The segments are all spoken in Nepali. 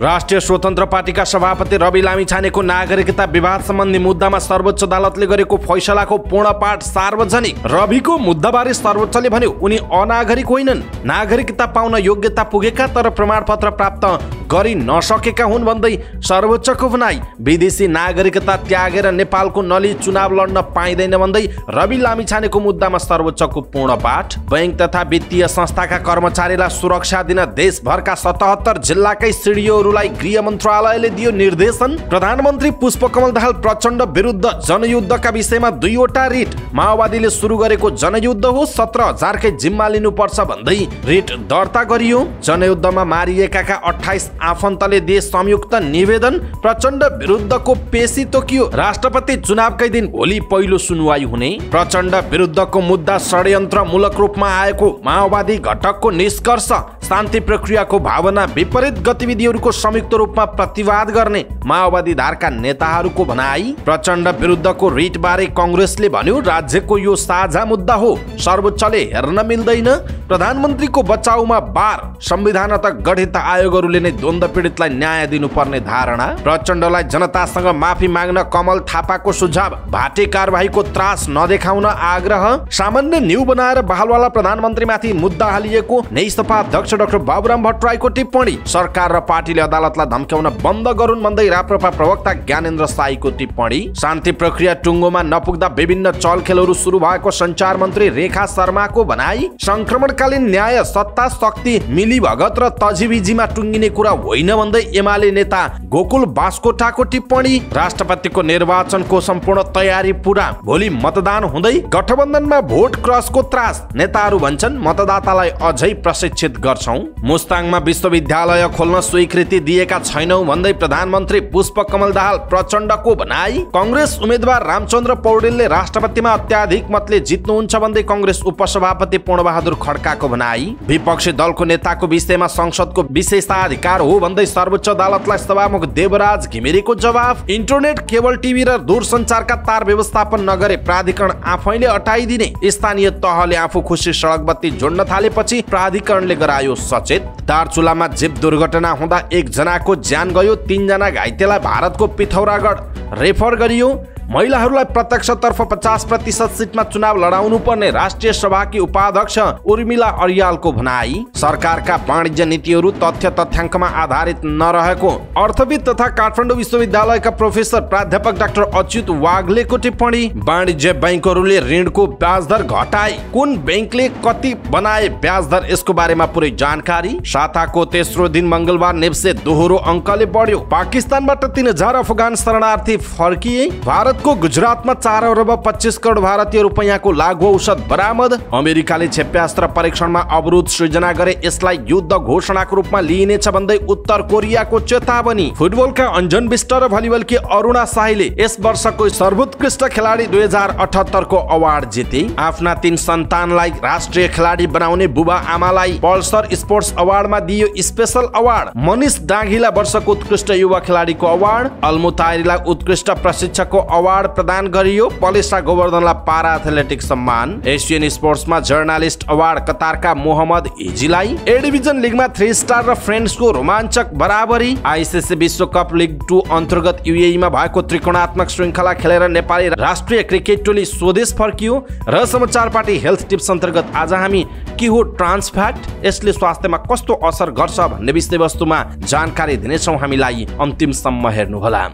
राष्ट्रिय स्वतन्त्र पार्टीका सभापति रवि लामिछानेको नागरिकता विवाद सम्बन्धी मुद्दामा सर्वोच्च अदालतले गरेको फैसलाको पूर्ण पाठ सार्वजनिक। रविको मुद्दाबारे सर्वोच्चले भन्यो उनी अनागरिक होइनन्, नागरिकता पाउन योग्यता पुगेका तर प्रमाणपत्र प्राप्त गरि नसकेका हुन् भन्दै सर्वोच्चको भनाई। विदेशी नागरिकता त्यागेर नेपालको नली चुनाव लड्न पाइँदैन भन्दै रवि लामिछानेको मुद्दामा सर्वोच्चको पूर्ण पाठ। बैंक तथा वित्तीय संस्थाका कर्मचारीलाई सुरक्षा दिन देशभरका 77 जिल्लाकै सिडिओहरूलाई गृह मन्त्रालयले दियो निर्देशन। प्रधानमन्त्री पुष्पकमल दाहाल प्रचण्ड विरुद्ध जनयुद्धका विषयमा 2 वटा रिट। माओवादीले सुरु गरेको जनयुद्ध हो, 17,000कै जिम्मा लिनुपर्छ भन्दै रिट दर्ता गरियो। जनयुद्धमा मारिएकाका 28 आफन्तले दिए संयुक्त निवेदन। प्रचण्ड विरुद्धको पेशी तोकियो। राष्ट्रपति चुनावकै दिन भोलि पहिलो सुनवाई हुने। प्रचण्ड विरुद्धको मुद्दा षड्यन्त्रमूलक रूपमा आएको माओवादी घटकको निष्कर्ष। शान्ति प्रक्रियाको भावना विपरीत गतिविधिहरूको संयुक्त रूपमा प्रतिवाद गर्ने माओवादी धारका नेताहरूको भनाई। प्रचण्ड विरुद्धको रिट बारे कांग्रेसले भन्यो राज्यको यो साझा मुद्दा हो, सर्वोच्चले हेर्न मिल्दैन। प्रधानमन्त्रीको बचाउमा बार। संविधानत गठित आयोगहरूले नै द्वन्द्व पीडितलाई न्याय दिनुपर्ने धारणा। प्रचण्डलाई जनतासँग माफी माग्न कमल थापाको सुझाव। भाटे कारबाहीको त्रास नदेखाउन आग्रह। सामान्य न्यू बनाएर बहालवाला प्रधानमन्त्रीमाथि मुद्दा हालिएको नेकपा अध्यक्ष डाक्टर बाबुराम भट्टराईको टिप्पणी। सरकार र पार्टीले अदालतलाई धम्क्याउन बन्द गरून् भन्दै राप्रपा प्रवक्ता ज्ञानेन्द्र साईको टिप्पणी। शान्ति प्रक्रिया टुङ्गोमा नपुग्दा विभिन्न चलखेलहरू सुरु भएको सञ्चार मन्त्री रेखा शर्माको भनाई। संक्रमणकालीन न्याय सत्ता शक्ति मिलीभगत र तजिबिजीमा टुङ्गिने कुरा होइन भन्दै एमाले नेता गोकुल बास्कोटाको टिप्पणी। राष्ट्रपतिको निर्वाचनको सम्पूर्ण तयारी पूरा, भोलि मतदान हुँदै गठबन्धनमा भोट क्रसको त्रास। नेताहरू भन्छन् मतदातालाई अझै प्रशिक्षित गर्छौं। मुस्ताङमा विश्वविद्यालय खोल्न स्वीकृति दिएका छैनौं भन्दै प्रधानमन्त्री पुष्पकमल दाहाल प्रचण्डको भनाई। कांग्रेस उम्मेद्वार रामचन्द्र पौडेलले राष्ट्रपतिमा अत्याधिक मतले जित्नुहुन्छ भन्दै कांग्रेस उपसभापति पूर्णबहादुर खड्काको भनाई। विपक्षी दलको नेताको विषयमा संसदको विशेषाधिकार हो भन्दै सर्वोच्च अदालतलाई सभामुख देवराज घिमिरेको जवाफ। इन्टरनेट केबल टिभी र दूरसञ्चारका तार व्यवस्थापन नगरे प्राधिकरण आफैले हटाइदिने। स्थानीय तहले आफू खुसी सडक बत्ती जोड्न थालेपछि प्राधिकरणले गरायो सचेत। दार्चुलामा जीप दुर्घटना हुँदा 1 जनाको ज्यान गयो, 3 जना घाइतेलाई भारतको पिथौरागढ रेफर गरियो। महिलाहरूलाई प्रत्यक्षतर्फ 50% सिटमा चुनाव लडाउनु पर्ने राष्ट्रिय सभाकी उपाध्यक्ष उर्मिला अर्यालको भनाई। सरकारका वाणिज्य नीतिहरू तथ्य तथ्याङ्कमा आधारित नरहेको अर्थविद तथा काठमाडौँ विश्वविद्यालयका प्रोफेसर प्राध्यापक डाक्टर अच्युत वाग्लेको टिप्पणी। वाणिज्य बैंकहरूले ऋणको ब्याज दर घटाए, कुन बैंकले कति बनाए ब्याज दर, यसको बारेमा पुरै जानकारी। साताको तेस्रो दिन मंगलबार नेप्से दोहोरो अङ्कले बढ्यो। पाकिस्तानबाट 3000 अफगान शरणार्थी फर्किए। भारतको गुजरातमा 4 अरब 25 करोड भारतीय रुपैयाँको लागु औषध बरामद। अमेरिकाले क्षेप्यास्त्र परीक्षणमा अवरोध सृजना गरे, यसलाई युद्ध घोषणाको रूपमा लिइनेछ भन्दै उत्तर कोरियाको चेतावनी। फुटबलका अन्जन बिष्ट र भलिबलकी अरुणा शाहीले यस वर्षको सर्वोत्कृष्ट खेलाडी 2078 को अवार्ड जिते। आफ्ना 3 सन्तानलाई राष्ट्रिय खेलाडी बनाउने बुबा आमालाई पल्सर स्पोर्ट्स अवार्डमा दियो स्पेशल अवार्ड। मनिष डाँगीलाई वर्षको उत्कृष्ट युवा खेलाडीको अवार्ड। अल्मुतारीलाई उत्कृष्ट प्रशिक्षकको अवार्ड प्रदान गरियो। पलेसा गोवर्धनलाई पारा एथलेटिक्स सम्मान। एसियन स्पोर्ट्समा जर्नालिस्ट अवार्ड कतारका मोहम्मद हिजीलाई। ए डिभिजन लिगमा 3 स्टार र फ्रेन्ड्सको रोमाञ्चक बराबरी। आइसिसी विश्वकप लिग 2 अन्तर्गत युएईमा भएको त्रिकोणात्मक श्रृङ्खला खेलेर नेपाली राष्ट्रिय क्रिकेट टोली स्वदेश फर्कियो। र समाचार पार्टी हेल्थ टिप्स अन्तर्गत आज हामी के हो ट्रान्स फ्याट, यसले स्वास्थ्यमा कस्तो असर गर्छ भन्ने विषयवस्तुमा जानकारी दिनेछौँ। हामीलाई अन्तिमसम्म हेर्नुहोला।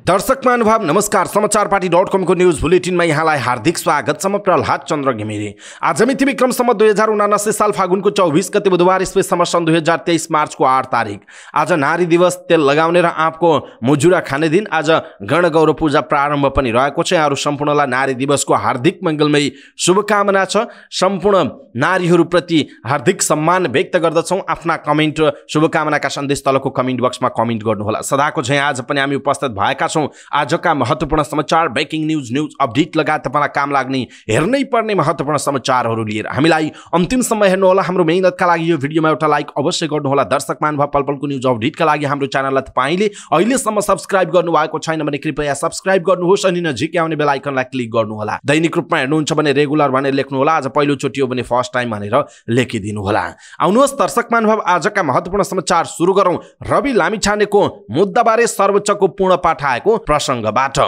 दर्शक महानुभाव नमस्कार। समाचार पार्टी.com को न्यूज बुलेटिनमा यहाँलाई हार्दिक स्वागत छ। म प्रहलाद चन्द्र घिमिरे। आज मिति विक्रम सम्वत 2079 साल फागुनको 24 गते बुधबार ईस्वी सन् 2023 मार्चको 8 तारिक। आज नारी दिवस, तेल लगाउने र आँपको मुजुरा खाने दिन। आज गणगौरव पूजा प्रारम्भ पनि रहेको छ। यहाँहरू सम्पूर्णलाई नारी दिवसको हार्दिक मङ्गलमय शुभकामना छ। सम्पूर्ण नारीहरूप्रति हार्दिक सम्मान व्यक्त गर्दछौँ। आफ्ना कमेन्ट शुभकामनाका सन्देश तलको कमेन्ट बक्समा कमेन्ट गर्नुहोला। सदाको झैँ आज पनि हामी उपस्थित भएका छौँ छौं आजका महत्त्वपूर्ण समाचार, ब्रेकिङ न्यूज अपडेट लगायत तपाईलाई काम लाग्ने हेर्नै पर्ने महत्त्वपूर्ण समाचारहरू लिएर हामीलाई अन्तिमसम्म हेर्नुहोला। हाम्रो मेहनतका लागि यो भिडियोमा एउटा लाइक अवश्य गर्नुहोला। दर्शक महानुभाव, पलपलको न्यूज अपडेटका लागि हाम्रो च्यानललाई तपाईले अहिलेसम्म सब्स्क्राइब गर्नुभएको छैन भने कृपया सब्स्क्राइब गर्नुहोस् अनि नजिकै आउने बेल आइकनलाई क्लिक गर्नुहोला। दैनिक रूपमा हेर्नुहुन्छ भने रेगुलर भनेर लेख्नुहोला, आज पहिलो चोटि हो भने फर्स्ट टाइम भनेर लेखिदिनु होला। आउनुहोस् दर्शक महानुभाव, आजका महत्त्वपूर्ण समाचार सुरु गरौं रवि लामिछानेको मुद्दाबारे सर्वोच्चको पूर्ण पाठ आएको प्रसंगबाट।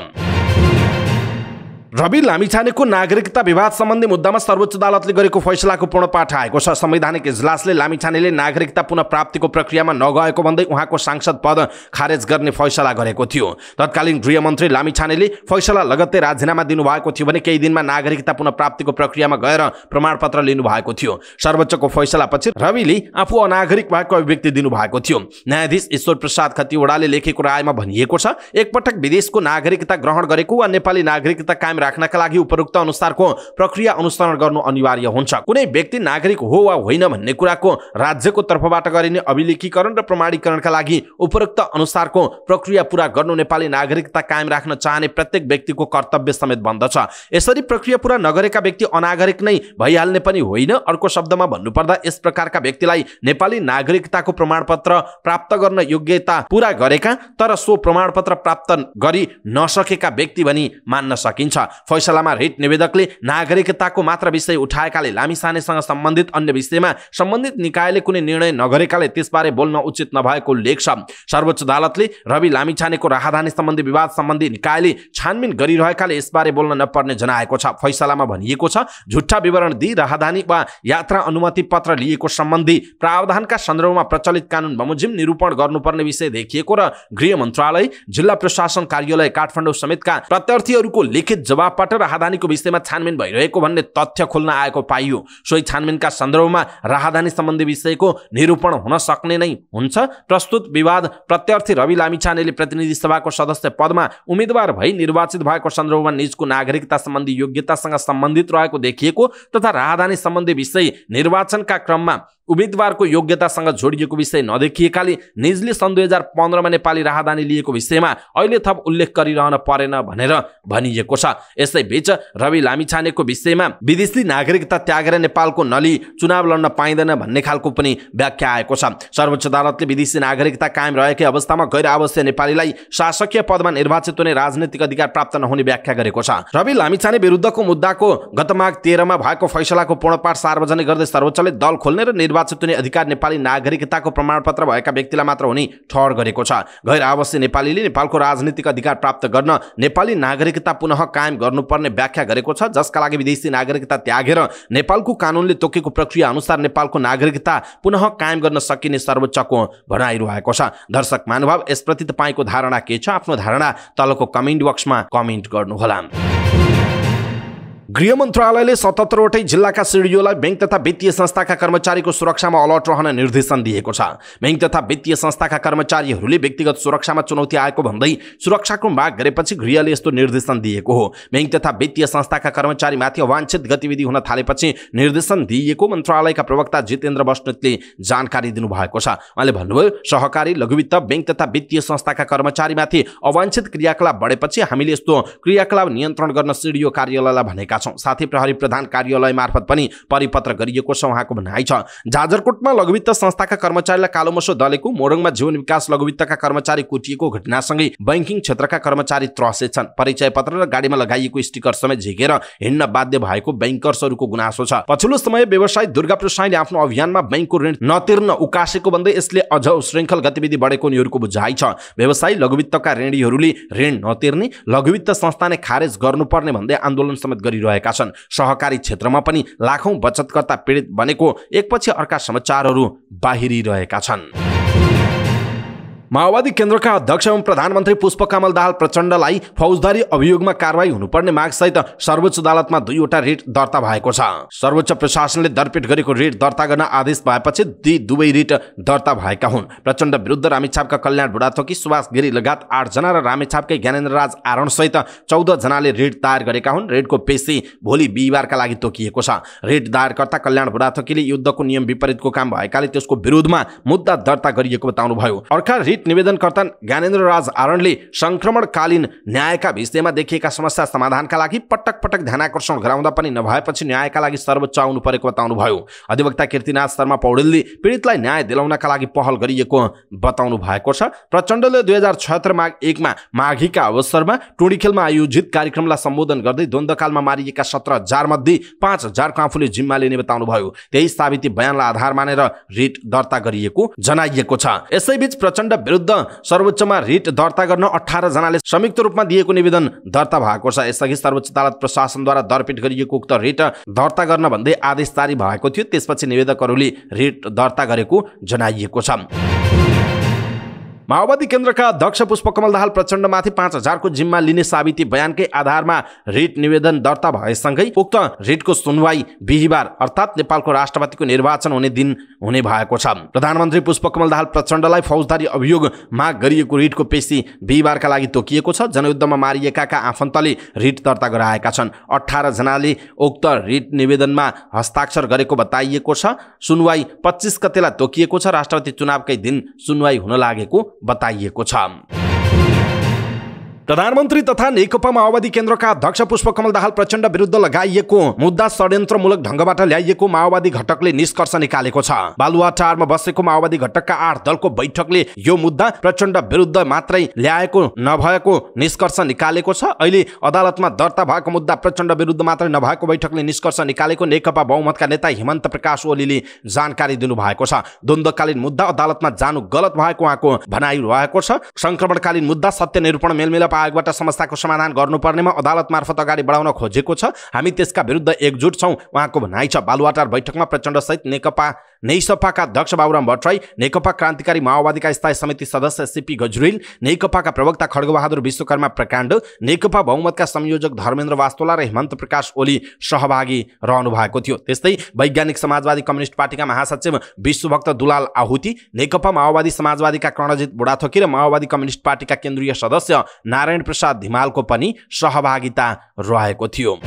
रवि लामिछानेको नागरिकता विवाद सम्बन्धी मुद्दामा सर्वोच्च अदालतले गरेको फैसलाको पूर्ण पाठ आएको छ। संवैधानिक इजलासले लामिछानेले नागरिकता पुनः प्राप्तिको प्रक्रियामा नगएको भन्दै उहाँको सांसद पद खारेज गर्ने फैसला गरेको थियो। तत्कालीन गृहमन्त्री लामिछानेले फैसला लगत्तै राजीनामा दिनुभएको थियो भने केही दिनमा नागरिकता पुनः प्राप्तिको प्रक्रियामा गएर प्रमाणपत्र लिनुभएको थियो। सर्वोच्चको फैसलापछि रविले आफू अनागरिक भएको अभिव्यक्ति दिनुभएको थियो। न्यायाधीश ईश्वर प्रसाद खतिवड़ाले लेखेको रायमा भनिएको छ, एकपटक विदेशको नागरिकता ग्रहण गरेको वा नेपाली नागरिकता कायम राख्नका लागि उपरोक्त अनुसारको प्रक्रिया अनुसरण गर्नु अनिवार्य हुन्छ। कुनै व्यक्ति नागरिक हो वा होइन भन्ने कुराको राज्यको तर्फबाट गरिने अभिलेखीकरण र प्रमाणीकरणका लागि उपरोक्त अनुसारको प्रक्रिया पूरा गर्नु नेपाली नागरिकता कायम राख्न चाहने प्रत्येक व्यक्तिको कर्तव्य समेत बन्दछ। यसरी प्रक्रिया पूरा नगरेका व्यक्ति अनागरिक नै भइहाल्ने पनि होइन। अर्को शब्दमा भन्नुपर्दा यस प्रकारका व्यक्तिलाई नेपाली नागरिकताको प्रमाणपत्र प्राप्त गर्न योग्यता पूरा गरेका तर सो प्रमाणपत्र प्राप्त गरी नसकेका व्यक्ति भनी मान्न सकिन्छ। फैसलामा रिट निवेदकले नागरिकताको मात्र विषय उठाएकाले लामिछानेसँग सम्बन्धित अन्य विषयमा सम्बन्धित निकायले कुनै निर्णय नगरेकाले त्यसबारे बोल्न उचित नभएको लेख्छ। सर्वोच्च अदालतले रवि लामिछानेको राहदानी सम्बन्धी विवाद सम्बन्धी निकायले छानबिन गरिरहेकाले यसबारे बोल्न नपर्ने जनाएको छ। फैसलामा भनिएको छ, झुट्टा विवरण दिई राहदानी वा यात्रा अनुमति पत्र लिएको सम्बन्धी प्रावधानका सन्दर्भमा प्रचलित कानुन बमोजिम निरूपण गर्नुपर्ने विषय देखिएको र गृह मन्त्रालय, जिल्ला प्रशासन कार्यालय काठमाडौँ समेतका प्रत्यार्थीहरूको लिखित जवाबबाट राहदानीको विषयमा छानबिन भइरहेको भन्ने तथ्य खुल्न आएको पाइयो। सोही छानबिनका सन्दर्भमा राहदानी सम्बन्धी विषयको निरूपण हुन सक्ने नै हुन्छ। प्रस्तुत विवाद प्रत्यार्थी रवि लामिछानेले प्रतिनिधि सभाको सदस्य पदमा उम्मेदवार भई निर्वाचित भएको सन्दर्भमा निजको नागरिकता सम्बन्धी योग्यतासँग सम्बन्धित रहेको देखिएको तथा राहदानी सम्बन्धी विषय निर्वाचनका क्रममा उम्मेदवारको योग्यतासँग जोडिएको विषय नदेखिएकाले निजले सन् 2015मा नेपाली राहदानी लिएको विषयमा अहिले थप उल्लेख गरिरहन परेन भनेर भनिएको छ। यसैबीच रवि लामिछानेको विषयमा विदेशी नागरिकता त्यागेर नेपालको नली चुनाव लड्न पाइँदैन भन्ने खालको पनि व्याख्या आएको छ। सर्वोच्च अदालतले विदेशी नागरिकता कायम रहेकै अवस्थामा गैर आवासीय नेपालीलाई शासकीय पदमा निर्वाचित हुने राजनीतिक अधिकार प्राप्त नहुने व्याख्या गरेको छ। रवि लामिछाने विरुद्धको मुद्दाको गत माघ 13मा भएको फैसलाको पूर्णपाठ सार्वजनिक गर्दै सर्वोच्चले दल खोल्ने र निर्वाचित हुने अधिकार नेपाली नागरिकताको प्रमाणपत्र भएका व्यक्तिलाई मात्र हुने ठहर गरेको छ। गैर आवासीय नेपालीले नेपालको राजनीतिक अधिकार प्राप्त गर्न नेपाली नागरिकता पुनः कायम गर्नुपर्ने व्याख्या गरेको छ, जसका लागि विदेशी नागरिकता त्यागेर नेपालको कानुनले तोकेको प्रक्रिया अनुसार नेपालको नागरिकता पुनः कायम गर्न सकिने सर्वोच्चको भनाइरहेको छ। दर्शक महानुभाव, यसप्रति तपाईको धारणा के छ? आफ्नो धारणा तलको कमेन्ट बक्समा कमेन्ट गर्नुहोला। गृह मन्त्रालयले 77 वटै जिल्लाका सिडिओलाई बैंक तथा वित्तीय संस्थाका कर्मचारीको सुरक्षामा अलर्ट रहन निर्देशन दिएको छ। बैंक तथा वित्तीय संस्थाका कर्मचारीहरूले व्यक्तिगत सुरक्षामा चुनौती आएको भन्दै सुरक्षाको माग गरेपछि गृहले यस्तो निर्देशन दिएको हो। बैंक तथा वित्तीय संस्थाका कर्मचारीमाथि अवांछित गतिविधि हुन थालेपछि निर्देशन दिएको मन्त्रालयका प्रवक्ता जितेन्द्र बस्नेतले जानकारी दिनुभएको छ। उहाँले भन्नुभयो, सहकारी, लघुवित्त, बैंक तथा वित्तीय संस्थाका कर्मचारीमाथि अवांछित क्रियाकलाप बढेपछि हामीले यस्तो क्रियाकलाप नियन्त्रण गर्न सिडिओ कार्यालयलाई भनेका छौं। साथै प्रहरी प्रधान कार्यालय मार्फत पनि परिपत्र गरिएको छ उहाँको भनाइ छ। जाजरकोटमा लघुवित्त संस्थाका कर्मचारीलाई कालोमसो दलेको, मोरङमा जीवन विकास लघुवित्तका कर्मचारी कुटिएको घटनासँगै बैंकिङ क्षेत्रका कर्मचारी त्रसेछन्। परिचय पत्र र गाडीमा लगाइएको स्टिकर समेत झिकेर हिँड्न बाध्य भएको बैंकर्सहरूको गुनासो छ। पछिल्लो समय व्यवसायी दुर्गा प्रसाईले आफ्नो अभियानमा बैंकको ऋण नतिर्न उकासेको भन्दै यसले अझ उशृङ्खल गतिविधि बढेको उनीहरूको बुझाइ छ। व्यवसायी लघुवित्तका ऋणीहरूले ऋण नतिर्ने, लघुवित्त संस्थाले खारेज गर्नुपर्ने भन्दै आन्दोलन समेत गरिरहेका छन्। सहकारी क्षेत्रमा पनि लाखौं बचतकर्ता पीडित बनेको एकपछि अर्का समाचारहरू बाहिरिरहेका छन्। माओवादी केन्द्रका अध्यक्ष एवं प्रधानमन्त्री पुष्पकमल दाहाल प्रचण्डलाई फौजदारी अभियोगमा कारवाही हुनुपर्ने मागसहित सर्वोच्च अदालतमा 2वटा रिट दर्ता भएको छ। सर्वोच्च प्रशासनले दरपेट गरेको रिट दर्ता गर्न आदेश भएपछि ती दुवै रिट दर्ता भएका हुन्। प्रचण्ड विरुद्ध रामेछापका कल्याण बुढाथोकी, सुभाष गिरी लगायत 8 जना र रामेछापकै ज्ञानेन्द्र राज आरण सहित 14 जनाले रिट दायर गरेका हुन्। रिटको पेशी भोलि बिहीबारका लागि तोकिएको छ। रिट दायरकर्ता कल्याण बुढाथोकीले युद्धको नियम विपरीतको काम भएकाले त्यसको विरोधमा मुद्दा दर्ता गरिएको बताउनुभयो। अर्का रिट रिट निवेदनकर्ता ज्ञानेन्द्र राज आरणले संक्रमणकालीन न्यायका विषयमा देखिएका समस्या समाधानका लागि पटक पटक ध्यानाकर्षण गराउँदा पनि नभएपछि न्यायका लागि सर्वोच्च आउनु परेको बताउनुभयो। अधिवक्ता कीर्तिनाथ शर्मा पौडेलले पीडितलाई न्याय दिलाउनका लागि पहल गरिएको बताउनु भएको छ। प्रचण्डले 2076 माघ 1 मा माघीका अवसरमा टुँडीखेलमा आयोजित कार्यक्रमलाई सम्बोधन गर्दै द्वन्द्वकालमा मारिएका 17,000 मध्ये 5,000 को आफूले जिम्मा लिने बताउनुभयो। त्यही साबिती बयानलाई आधार मानेर रिट दर्ता गरिएको जनाइएको छ। यसैबीच प्रचण्ड विरुद्ध सर्वोच्चमा रिट दर्ता गर्न 18 जनाले संयुक्त रूपमा दिएको निवेदन दर्ता भएको छ। यसअघि सर्वोच्च अदालत प्रशासनद्वारा दरपिट गरिएको उक्त रिट दर्ता गर्न भन्दै आदेश जारी भएको थियो। त्यसपछि निवेदकहरूले रिट दर्ता गरेको जनाइएको छ। माओवादी केन्द्रका अध्यक्ष पुष्पकमल दाहाल प्रचण्डमाथि 5,000 को जिम्मा लिने साबिती बयानकै आधारमा रिट निवेदन दर्ता भएसँगै उक्त रिटको सुनवाई बिहिबार अर्थात् नेपालको राष्ट्रपतिको निर्वाचन हुने दिन हुने भएको छ। प्रधानमन्त्री पुष्पकमल दाहाल प्रचण्डलाई फौजदारी अभियोग माग गरिएको रिटको पेशी बिहिबारका लागि तोकिएको छ। जनयुद्धमा मारिएकाका आफन्तले रिट दर्ता गराएका छन्। 18 जनाले उक्त रिट निवेदनमा हस्ताक्षर गरेको बताइएको छ। सुनवाई 25 गतेलाई तोकिएको छ। राष्ट्रपति चुनावकै दिन सुनवाई हुन लागेको बताइएको छ। प्रधानमन्त्री तथा नेकपा माओवादी केन्द्रका अध्यक्ष पुष्पकमल दाहाल प्रचण्ड विरुद्ध लगाइएको मुद्दा षड्यन्त्रमूलक ढंगबाट ल्याइएको माओवादी घटकले निष्कर्ष निकालेको छ। बालुवाटारमा बसेको माओवादी घटकका 8 दलको बैठकले यो मुद्दा प्रचण्ड विरुद्ध मात्रै ल्याएको नभएको निष्कर्ष निकालेको छ। अहिले अदालतमा दर्ता भएको मुद्दा प्रचण्ड विरुद्ध मात्रै नभएको बैठकले निष्कर्ष निकालेको नेकपा बहुमतका नेता हिमन्त प्रकाश ओलीले जानकारी दिनुभएको छ। द्वन्द्वकालीन मुद्दा अदालतमा जानु गलत भएको उहाँको भनाइ रहेको छ। संक्रमणकालीन मुद्दा सत्य निरूपण मेलमिलाप आयोगबाट समस्याको समाधान गर्नुपर्नेमा अदालत मार्फत अगाडि बढाउन खोजेको छ। हामी त्यसका विरुद्ध एकजुट छौं उहाँको भनाइ छ। बालुवाटार बैठकमा प्रचण्ड सहित नेकपाका अध्यक्ष बाबुराम भट्टराई, नेकपा क्रान्तिकारी माओवादीका स्थायी समिति सदस्य सीपी गजुरेल, नेकपाका प्रवक्ता खड्गबहादुर विश्वकर्मा प्रकाण्ड, नेकपा बहुमतका संयोजक धर्मेन्द्र वास्तोला र हिमन्त प्रकाश ओली सहभागी रहनु भएको थियो। त्यस्तै वैज्ञानिक समाजवादी कम्युनिस्ट पार्टीका महासचिव विश्वभक्त दुलाल आहुति, नेकपा माओवादी समाजवादीका कर्णजित बुढाथोकी र माओवादी कम्युनिस्ट पार्टीका केन्द्रीय सदस्य नारायण प्रसाद धिमालको पनि सहभागिता रहेको थियो।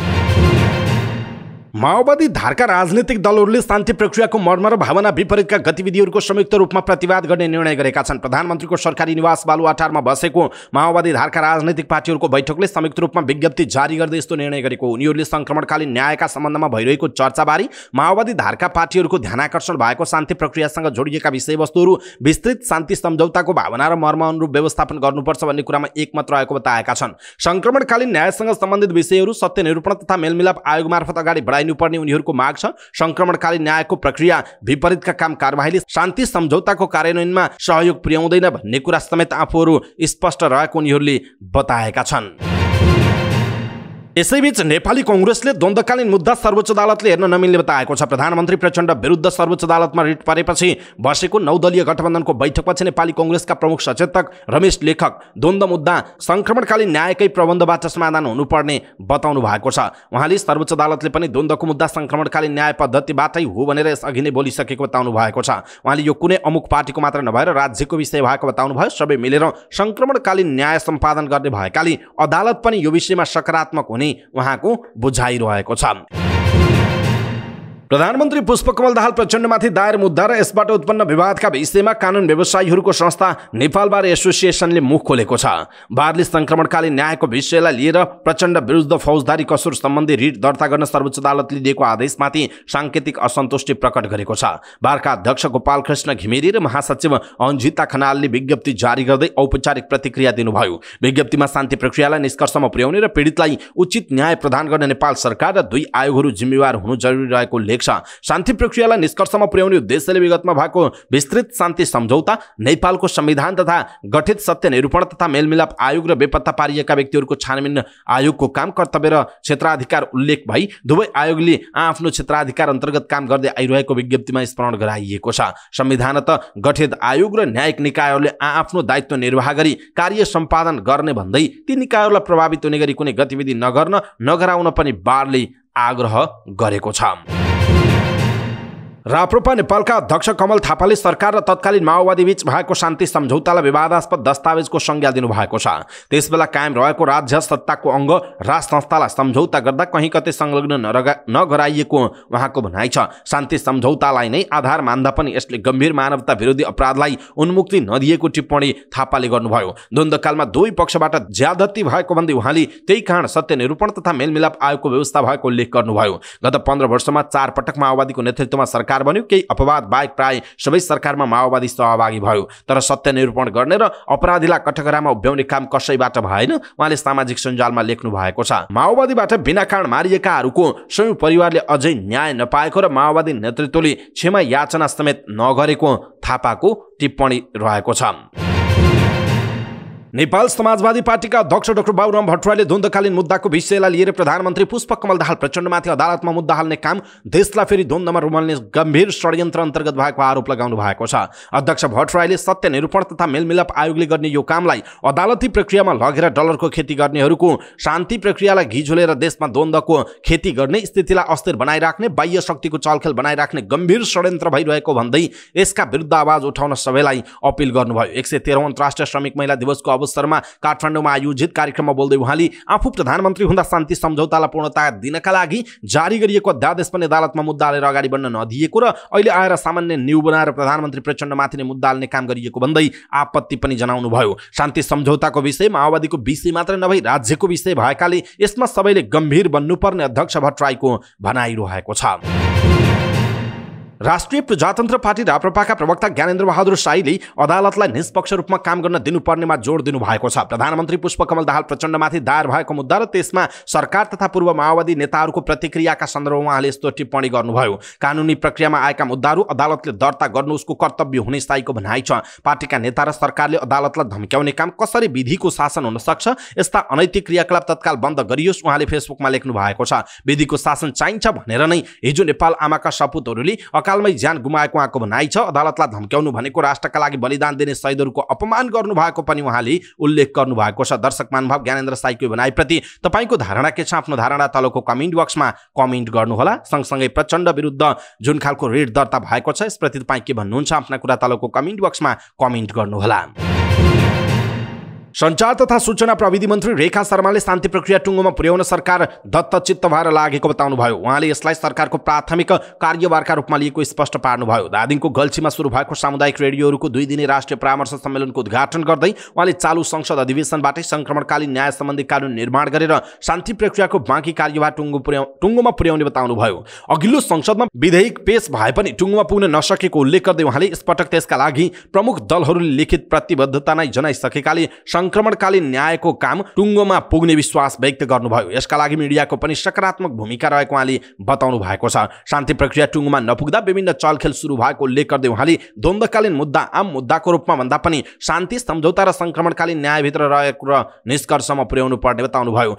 माओवादी धारका राजनीतिक दलहरूले शान्ति प्रक्रियाको मर्म र भावना विपरीतका गतिविधिहरूको संयुक्त रूपमा प्रतिवाद गर्ने निर्णय गरेका छन्। प्रधानमन्त्रीको सरकारी निवास बालुवाटारमा बसेको माओवादी धारका राजनीतिक पार्टीहरूको बैठकले संयुक्त रूपमा विज्ञप्ति जारी गर्दै यस्तो निर्णय गरेको। उनीहरूले संक्रमणकालीन न्यायका सम्बन्धमा भइरहेको चर्चाबारे माओवादी धारका पार्टीहरूको ध्यानाकर्षण भएको शान्ति प्रक्रियासँग जोडिएका विषयवस्तुहरू विस्तृत शान्ति सम्झौताको भावना र मर्म अनुरूप व्यवस्थापन गर्नुपर्छ भन्ने कुरामा एकमत रहेको बताएका छन्। संक्रमणकालीन न्यायसँग सम्बन्धित विषयहरू सत्य निरूपण तथा मेलमिलाप आयोग मार्फत अगाडि बढाइनुपर्ने उनीहरूको माग छ। संक्रमणकालीन न्यायको प्रक्रिया विपरीतका काम कारबाहीले शान्ति सम्झौताको कार्यान्वयनमा सहयोग पुर्याउँदैन भन्ने कुरा समेत आफूहरू स्पष्ट रहेको उनीहरूले बताएका छन्। यसैबीच नेपाली कांग्रेसले द्वन्द्वकालीन मुद्दा सर्वोच्च अदालतले हेर्न नमिल्ने बताएको छ। प्रधानमन्त्री प्रचण्ड विरुद्ध सर्वोच्च अदालतमा रिट परेपछि बसेको 9 दलीय गठबन्धनको बैठकपछि नेपाली कांग्रेसका प्रमुख सचेतक रमेश लेखक द्वन्द्व मुद्दा संक्रमणकालीन न्यायकै प्रबन्धबाट समाधान हुनुपर्ने बताउनु भएको छ। उहाँले सर्वोच्च अदालतले पनि द्वन्द्वको मुद्दा संक्रमणकालीन न्याय पद्धतिबाटै हो भनेर यसअघि नै बोलिसकेको बताउनु भएको छ। उहाँले यो कुनै अमुक पार्टीको मात्र नभएर राज्यको विषय भएको बताउनु भयो। सबै मिलेर संक्रमणकालीन न्याय सम्पादन गर्ने भएकाले अदालत पनि यो विषयमा सकारात्मक हुने उहाँको बुझाइरहेको छ। प्रधानमन्त्री पुष्पकमल दाहाल प्रचण्डमाथि दायर मुद्दा र यसबाट उत्पन्न विवादका विषयमा कानुन व्यवसायीहरूको संस्था नेपाल बार एसोसिएसनले मुख खोलेको छ। बारले संक्रमणकालीन न्यायको विषयलाई लिएर प्रचण्ड विरुद्ध फौजदारी कसुर सम्बन्धी रिट दर्ता गर्न सर्वोच्च अदालतले दिएको आदेशमाथि सांकेतिक असन्तुष्टि प्रकट गरेको छ। बारका अध्यक्ष गोपाल कृष्ण घिमिरे र महासचिव अन्जिता खनालले विज्ञप्ति जारी गर्दै औपचारिक प्रतिक्रिया दिनुभयो। विज्ञप्तिमा शान्ति प्रक्रियालाई निष्कर्षमा पुर्याउने र पीडितलाई उचित न्याय प्रदान गर्ने नेपाल सरकार र 2 आयोगहरू जिम्मेवार हुनु जरुरी रहेको लेख छ। शान्ति प्रक्रियालाई निष्कर्षमा पुर्याउने उद्देश्यले विगतमा भएको विस्तृत शान्ति सम्झौता, नेपालको संविधान तथा गठित सत्य निरूपण तथा मेलमिलाप आयोग र बेपत्ता पारिएका व्यक्तिहरूको छानबिन आयोगको काम, कर्तव्य र क्षेत्राधिकार उल्लेख भई दुवै आयोगले आफ्नो क्षेत्राधिकार अन्तर्गत काम गर्दै आइरहेको विज्ञप्तिमा स्मरण गराइएको छ। संविधानत गठित आयोग र न्यायिक निकायहरूले आफ्नो दायित्व निर्वाह गरी कार्य सम्पादन गर्ने भन्दै ती निकायहरूलाई प्रभावित हुने गरी कुनै गतिविधि नगराउन पनि बारले आग्रह गरेको छ। राप्रपा नेपालका अध्यक्ष कमल थापाले सरकार र तत्कालीन माओवादी बीच भएको शान्ति सम्झौतालाई विवादास्पद दस्तावेजको संज्ञा दिनुभएको छ। त्यसबेला कायम रहेको राज्य सत्ताको अङ्ग राज संस्थालाई सम्झौता गर्दा कहीँ कतै संलग्न नगराइएको उहाँको भनाइ छ। शान्ति सम्झौतालाई नै आधार मान्दा पनि यसले गम्भीर मानवता विरोधी अपराधलाई उन्मुक्ति नदिएको टिप्पणी थापाले गर्नुभयो। द्वन्द्वकालमा दुवै पक्षबाट ज्यादती भएको भन्दै उहाँले त्यही कारण सत्य निरूपण तथा मेलमिलाप आयोगको व्यवस्था भएको उल्लेख गर्नुभयो। गत 15 वर्षमा 4 पटक माओवादीको नेतृत्वमा सरकार बन्यो। केही अपवाद बाहेक प्राय सबै सरकारमा माओवादी सहभागी भयो, तर सत्य निरूपण गर्ने र अपराधीलाई कठघरामा उभ्याउने काम कसैबाट भएन, उहाँले सामाजिक सञ्जालमा लेख्नु भएको छ। माओवादीबाट बिना कारण मारिएकाहरूको स्वयं परिवारले अझै न्याय नपाएको र माओवादी नेतृत्वले क्षमा याचना समेत नगरेको थापाको टिप्पणी रहेको छ। नेपाल समाजवादी पार्टीका अध्यक्ष डाक्टर बाबुराम भट्टराईले द्वन्द्वकालीन मुद्दाको विषयलाई लिएर प्रधानमन्त्री पुष्पकमल दाहाल प्रचण्डमाथि अदालतमा मुद्दा हाल्ने काम देशलाई फेरि द्वन्द्वमा रुमल्ने गम्भीर षड्यन्त्र अन्तर्गत भएको आरोप लगाउनु भएको छ। अध्यक्ष भट्टराईले सत्य निरूपण तथा मेलमिलाप आयोगले गर्ने यो कामलाई अदालती प्रक्रियामा लगेर डलरको खेती गर्नेहरूको शान्ति प्रक्रियालाई घिझोलेर देशमा द्वन्द्वको खेती गर्ने स्थितिलाई अस्थिर बनाइराख्ने बाह्य शक्तिको चलखेल बनाइराख्ने गम्भीर षड्यन्त्र भइरहेको भन्दै यसका विरुद्ध आवाज उठाउन सबैलाई अपिल गर्नुभयो। 113औं अन्तर्राष्ट्रिय श्रमिक महिला दिवसको अवसरमा काठमाडौँमा आयोजित कार्यक्रममा बोल्दै उहाँले आफू प्रधानमन्त्री हुँदा शान्ति सम्झौतालाई पूर्णता दिनका लागि जारी गरिएको अध्यादेश पनि अदालतमा मुद्दा हालेर अगाडि बढ्न नदिएको र अहिले आएर सामान्य न्यू बनाएर प्रधानमन्त्री प्रचण्डमाथि नै मुद्दा हाल्ने काम गरिएको भन्दै आपत्ति पनि जनाउनु भयो। शान्ति सम्झौताको विषय माओवादीको विषय मात्र नभई राज्यको विषय भएकाले यसमा सबैले गम्भीर बन्नुपर्ने अध्यक्ष भट्टराईको भनाइ रहेको छ। राष्ट्रिय प्रजातन्त्र पार्टी राप्रपाका प्रवक्ता ज्ञानेन्द्र बहादुर शाहीले अदालतलाई निष्पक्ष रूपमा काम गर्न दिनुपर्नेमा जोड दिनु भएको छ। प्रधानमन्त्री पुष्पकमल दाहाल प्रचण्डमाथि दायर भएको मुद्दा र त्यसमा सरकार तथा पूर्व माओवादी नेताहरूको प्रतिक्रियाका सन्दर्भमा उहाँले यस्तो टिप्पणी गर्नुभयो। कानुनी प्रक्रियामा आएका मुद्दाहरू अदालतले दर्ता गर्नु उसको कर्तव्य हुने स्थायीको भनाइ छ। पार्टीका नेता र सरकारले अदालतलाई धम्क्याउने काम कसरी विधिको शासन हुन सक्छ, यस्ता अनैतिक क्रियाकलाप तत्काल बन्द गरियोस् उहाँले फेसबुकमा लेख्नु भएको छ। विधिको शासन चाहिन्छ भनेर नै हिजो नेपाल आमाका सपुतहरूले अकालमै ज्यान गुमाएको उहाँको भनाइ छ। अदालतलाई धम्क्याउनु भनेको राष्ट्रका लागि बलिदान दिने शहीदहरूको अपमान गर्नु भएको पनि उहाँले उल्लेख गर्नु भएको छ। दर्शक महानुभाव ज्ञानेन्द्र शाहीको भनाइप्रति तपाईको धारणा के छ? आफ्नो धारणा तलको कमेन्ट बक्समा कमेन्ट गर्नुहोला। सँगसँगै प्रचण्ड विरुद्ध जुन खालको रेड दर्ता भएको छ यसप्रति तपाईँ के भन्नुहुन्छ आफ्ना कुरा तलको कमेन्ट बक्समा कमेन्ट गर्नुहोला। सञ्चार तथा सूचना प्रविधि मन्त्री रेखा शर्माले शान्ति प्रक्रिया टुङ्गोमा पुर्याउन सरकार दत्तचित्त भएर लागेको बताउनुभयो। उहाँले यसलाई सरकारको प्राथमिक कार्यभारका रूपमा लिएको स्पष्ट पार्नुभयो। धादिङको गल्छीमा सुरु भएको सामुदायिक रेडियोहरूको 2 दिने राष्ट्रिय परामर्श सम्मेलनको उद्घाटन गर्दै उहाँले चालु संसद अधिवेशनबाटै संक्रमणकालीन न्याय सम्बन्धी कानुन निर्माण गरेर शान्ति प्रक्रियाको बाँकी कार्यभार टुङ्गोमा पुर्याउने बताउनुभयो। अघिल्लो संसदमा विधेयक पेश भए पनि टुङ्गोमा पुग्न नसकेको उल्लेख गर्दै उहाँले यसपटक त्यसका लागि प्रमुख दलहरूले लिखित प्रतिबद्धता नै जनाइसकेकाले संक्रमणकालीन न्यायको काम टुङ्गोमा पुग्ने विश्वास व्यक्त गर्नुभयो। यसका लागि मिडियाको पनि सकारात्मक भूमिका रहेको उहाँले बताउनु भएको छ। शान्ति प्रक्रिया टुङ्गोमा नपुग्दा विभिन्न चलखेल सुरु भएको उल्लेख गर्दै उहाँले द्वन्द्वकालीन मुद्दा आम मुद्दाको रूपमा भन्दा पनि शान्ति सम्झौता र संक्रमणकालीन न्यायभित्र रहेको र निष्कर्षमा पुर्याउनु पर्ने बताउनुभयो।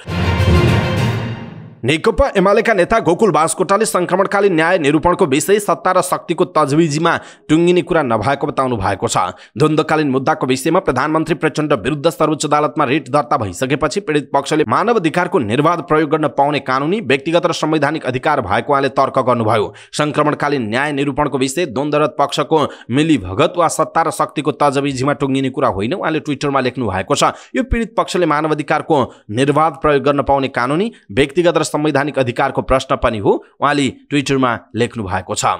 नेकपा एमालेका नेता गोकुल बास्कोटाले संक्रमणकालीन न्याय निरूपणको विषय सत्ता र शक्तिको तजविजमा टुङ्गिने कुरा नभएको बताउनु भएको छ। द्वन्द्वकालीन मुद्दाको विषयमा प्रधानमन्त्री प्रचण्ड विरुद्ध सर्वोच्च अदालतमा रिट दर्ता भइसकेपछि पीडित पक्षले मानव अधिकारको निर्वाध प्रयोग गर्न पाउने कानुनी व्यक्तिगत र संवैधानिक अधिकार भएको उहाँले तर्क गर्नुभयो। संक्रमणकालीन न्याय निरूपणको विषय द्वन्द्वरत पक्षको मिलीभगत वा सत्ता र शक्तिको तजविजमा टुङ्गिने कुरा होइन उहाँले ट्विटरमा लेख्नु भएको छ। यो पीडित पक्षले मानव अधिकारको निर्वाध प्रयोग गर्न पाउने कानुनी व्यक्तिगत र संवैधानिक अधिकारको प्रश्न पनि हो उहाँले ट्विटरमा लेख्नु भएको छ।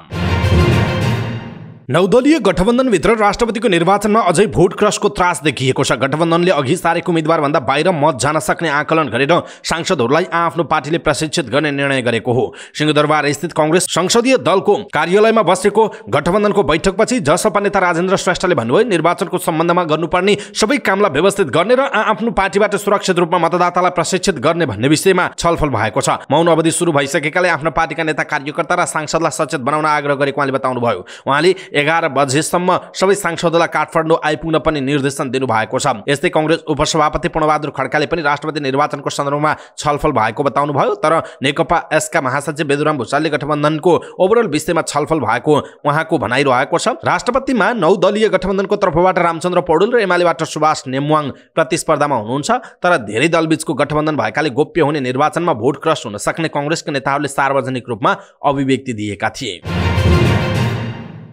9 दलीय गठबन्धनभित्र राष्ट्रपतिको निर्वाचनमा अझै भोट क्रसको त्रास देखिएको छ। गठबन्धनले अघि सारेको उम्मेदवारभन्दा बाहिर मत जान सक्ने आकलन गरेर सांसदहरूलाई आफ्नो पार्टीले प्रशिक्षित गर्ने निर्णय गरेको हो। सिंहदरबार स्थित कांग्रेस संसदीय दलको कार्यालयमा बसेको गठबन्धनको बैठकपछि जसपा नेता राजेन्द्र श्रेष्ठले भन्नुभयो निर्वाचनको सम्बन्धमा गर्नुपर्ने सबै कामलाई व्यवस्थित गर्ने र आफ्नो पार्टीबाट सुरक्षित रूपमा मतदातालाई प्रशिक्षित गर्ने भन्ने विषयमा छलफल भएको छ। मौन अवधि सुरु भइसकेकाले आफ्नो पार्टीका नेता कार्यकर्ता र सांसदलाई सचेत बनाउन आग्रह गरेको उहाँले बताउनुभयो। उहाँले 11 बजेसम्म सबै सांसदलाई काठमाडौँ आइपुग्न पनि निर्देशन दिनुभएको छ। यस्तै कांग्रेस उपसभापति पूर्णबहादुर खड्काले पनि राष्ट्रपति निर्वाचनको सन्दर्भमा छलफल भएको बताउनुभयो। तर नेकपा एसका महासचिव बेदुराम भुसालले गठबन्धनको ओभरअल विषयमा छलफल भएको उहाँको भनाइरहेको छ। राष्ट्रपतिमा 9 दलीय गठबन्धनको तर्फबाट रामचन्द्र पौडेल र एमालेबाट सुभाष नेमवाङ प्रतिस्पर्धामा हुनुहुन्छ। तर धेरै दलबीचको गठबन्धन भएकाले गोप्य हुने निर्वाचनमा भोट क्रस हुन सक्ने कांग्रेसका नेताहरूले सार्वजनिक रूपमा अभिव्यक्ति दिएका थिए।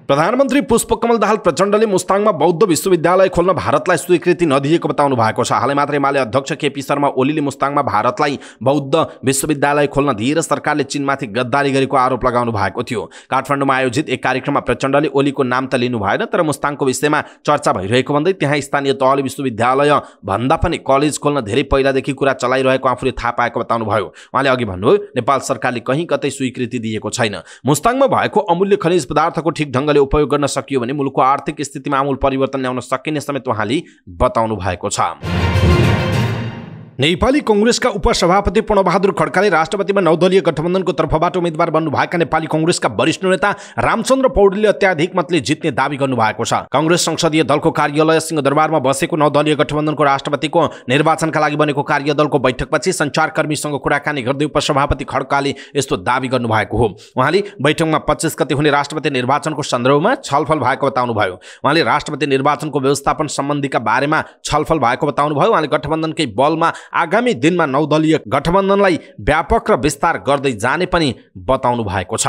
प्रधानमन्त्री पुष्पकमल दाहाल प्रचण्डले मुस्ताङमा बौद्ध विश्वविद्यालय खोल्न भारतलाई स्वीकृति नदिएको बताउनु भएको छ। हालै मात्र एमाले अध्यक्ष केपी शर्मा ओलीले मुस्ताङमा भारतलाई बौद्ध विश्वविद्यालय खोल्न दिएर सरकारले चीनमाथि गद्दारी गरेको आरोप लगाउनु भएको थियो। काठमाडौँमा आयोजित एक कार्यक्रममा प्रचण्डले ओलीको नाम त लिनु भएन, तर मुस्ताङको विषयमा चर्चा भइरहेको भन्दै त्यहाँ स्थानीय तहले विश्वविद्यालय भन्दा पनि कलेज खोल्न धेरै पहिलादेखि कुरा चलाइरहेको आफूले थाहा पाएको बताउनु भयो। उहाँले अघि भन्नुभयो, नेपाल सरकारले कहीँ कतै स्वीकृति दिएको छैन। मुस्ताङमा भएको अमूल्य खनिज पदार्थको ठिक ढङ्गले उपयोग गर्न सकियो भने मुलुकको आर्थिक स्थितिमा आमूल परिवर्तन ल्याउन सकिने समेत उहाँले बताउनु भएको छ। नेपाली कांग्रेसका उपसभापति पूर्णबहादुर खड्काले राष्ट्रपतिमा 9 दलीय गठबन्धनको तर्फबाट उम्मेदवार बन्नुभएका नेपाली कांग्रेसका वरिष्ठ नेता रामचन्द्र पौडेलले अत्याधिक मतले जित्ने दावी गर्नुभएको छ। कांग्रेस संसदीय दलको कार्यालय सिंहदरबारमा बसेको 9 दलीय गठबन्धनको राष्ट्रपतिको निर्वाचनका लागि बनेको कार्यदलको बैठकपछि सञ्चारकर्मीसँग कुराकानी गर्दै उपसभापति खड्काले यस्तो दावी गर्नुभएको हो। उहाँले बैठकमा 25 गते हुने राष्ट्रपति निर्वाचनको सन्दर्भमा छलफल भएको बताउनुभयो। उहाँले राष्ट्रपति निर्वाचनको व्यवस्थापन सम्बन्धीका बारेमा छलफल भएको बताउनुभयो। उहाँले गठबन्धनकै बलमा आगामी दिनमा 9 दलीय गठबन्धनलाई व्यापक र विस्तार गर्दै जाने पनि बताउनु भएको छ।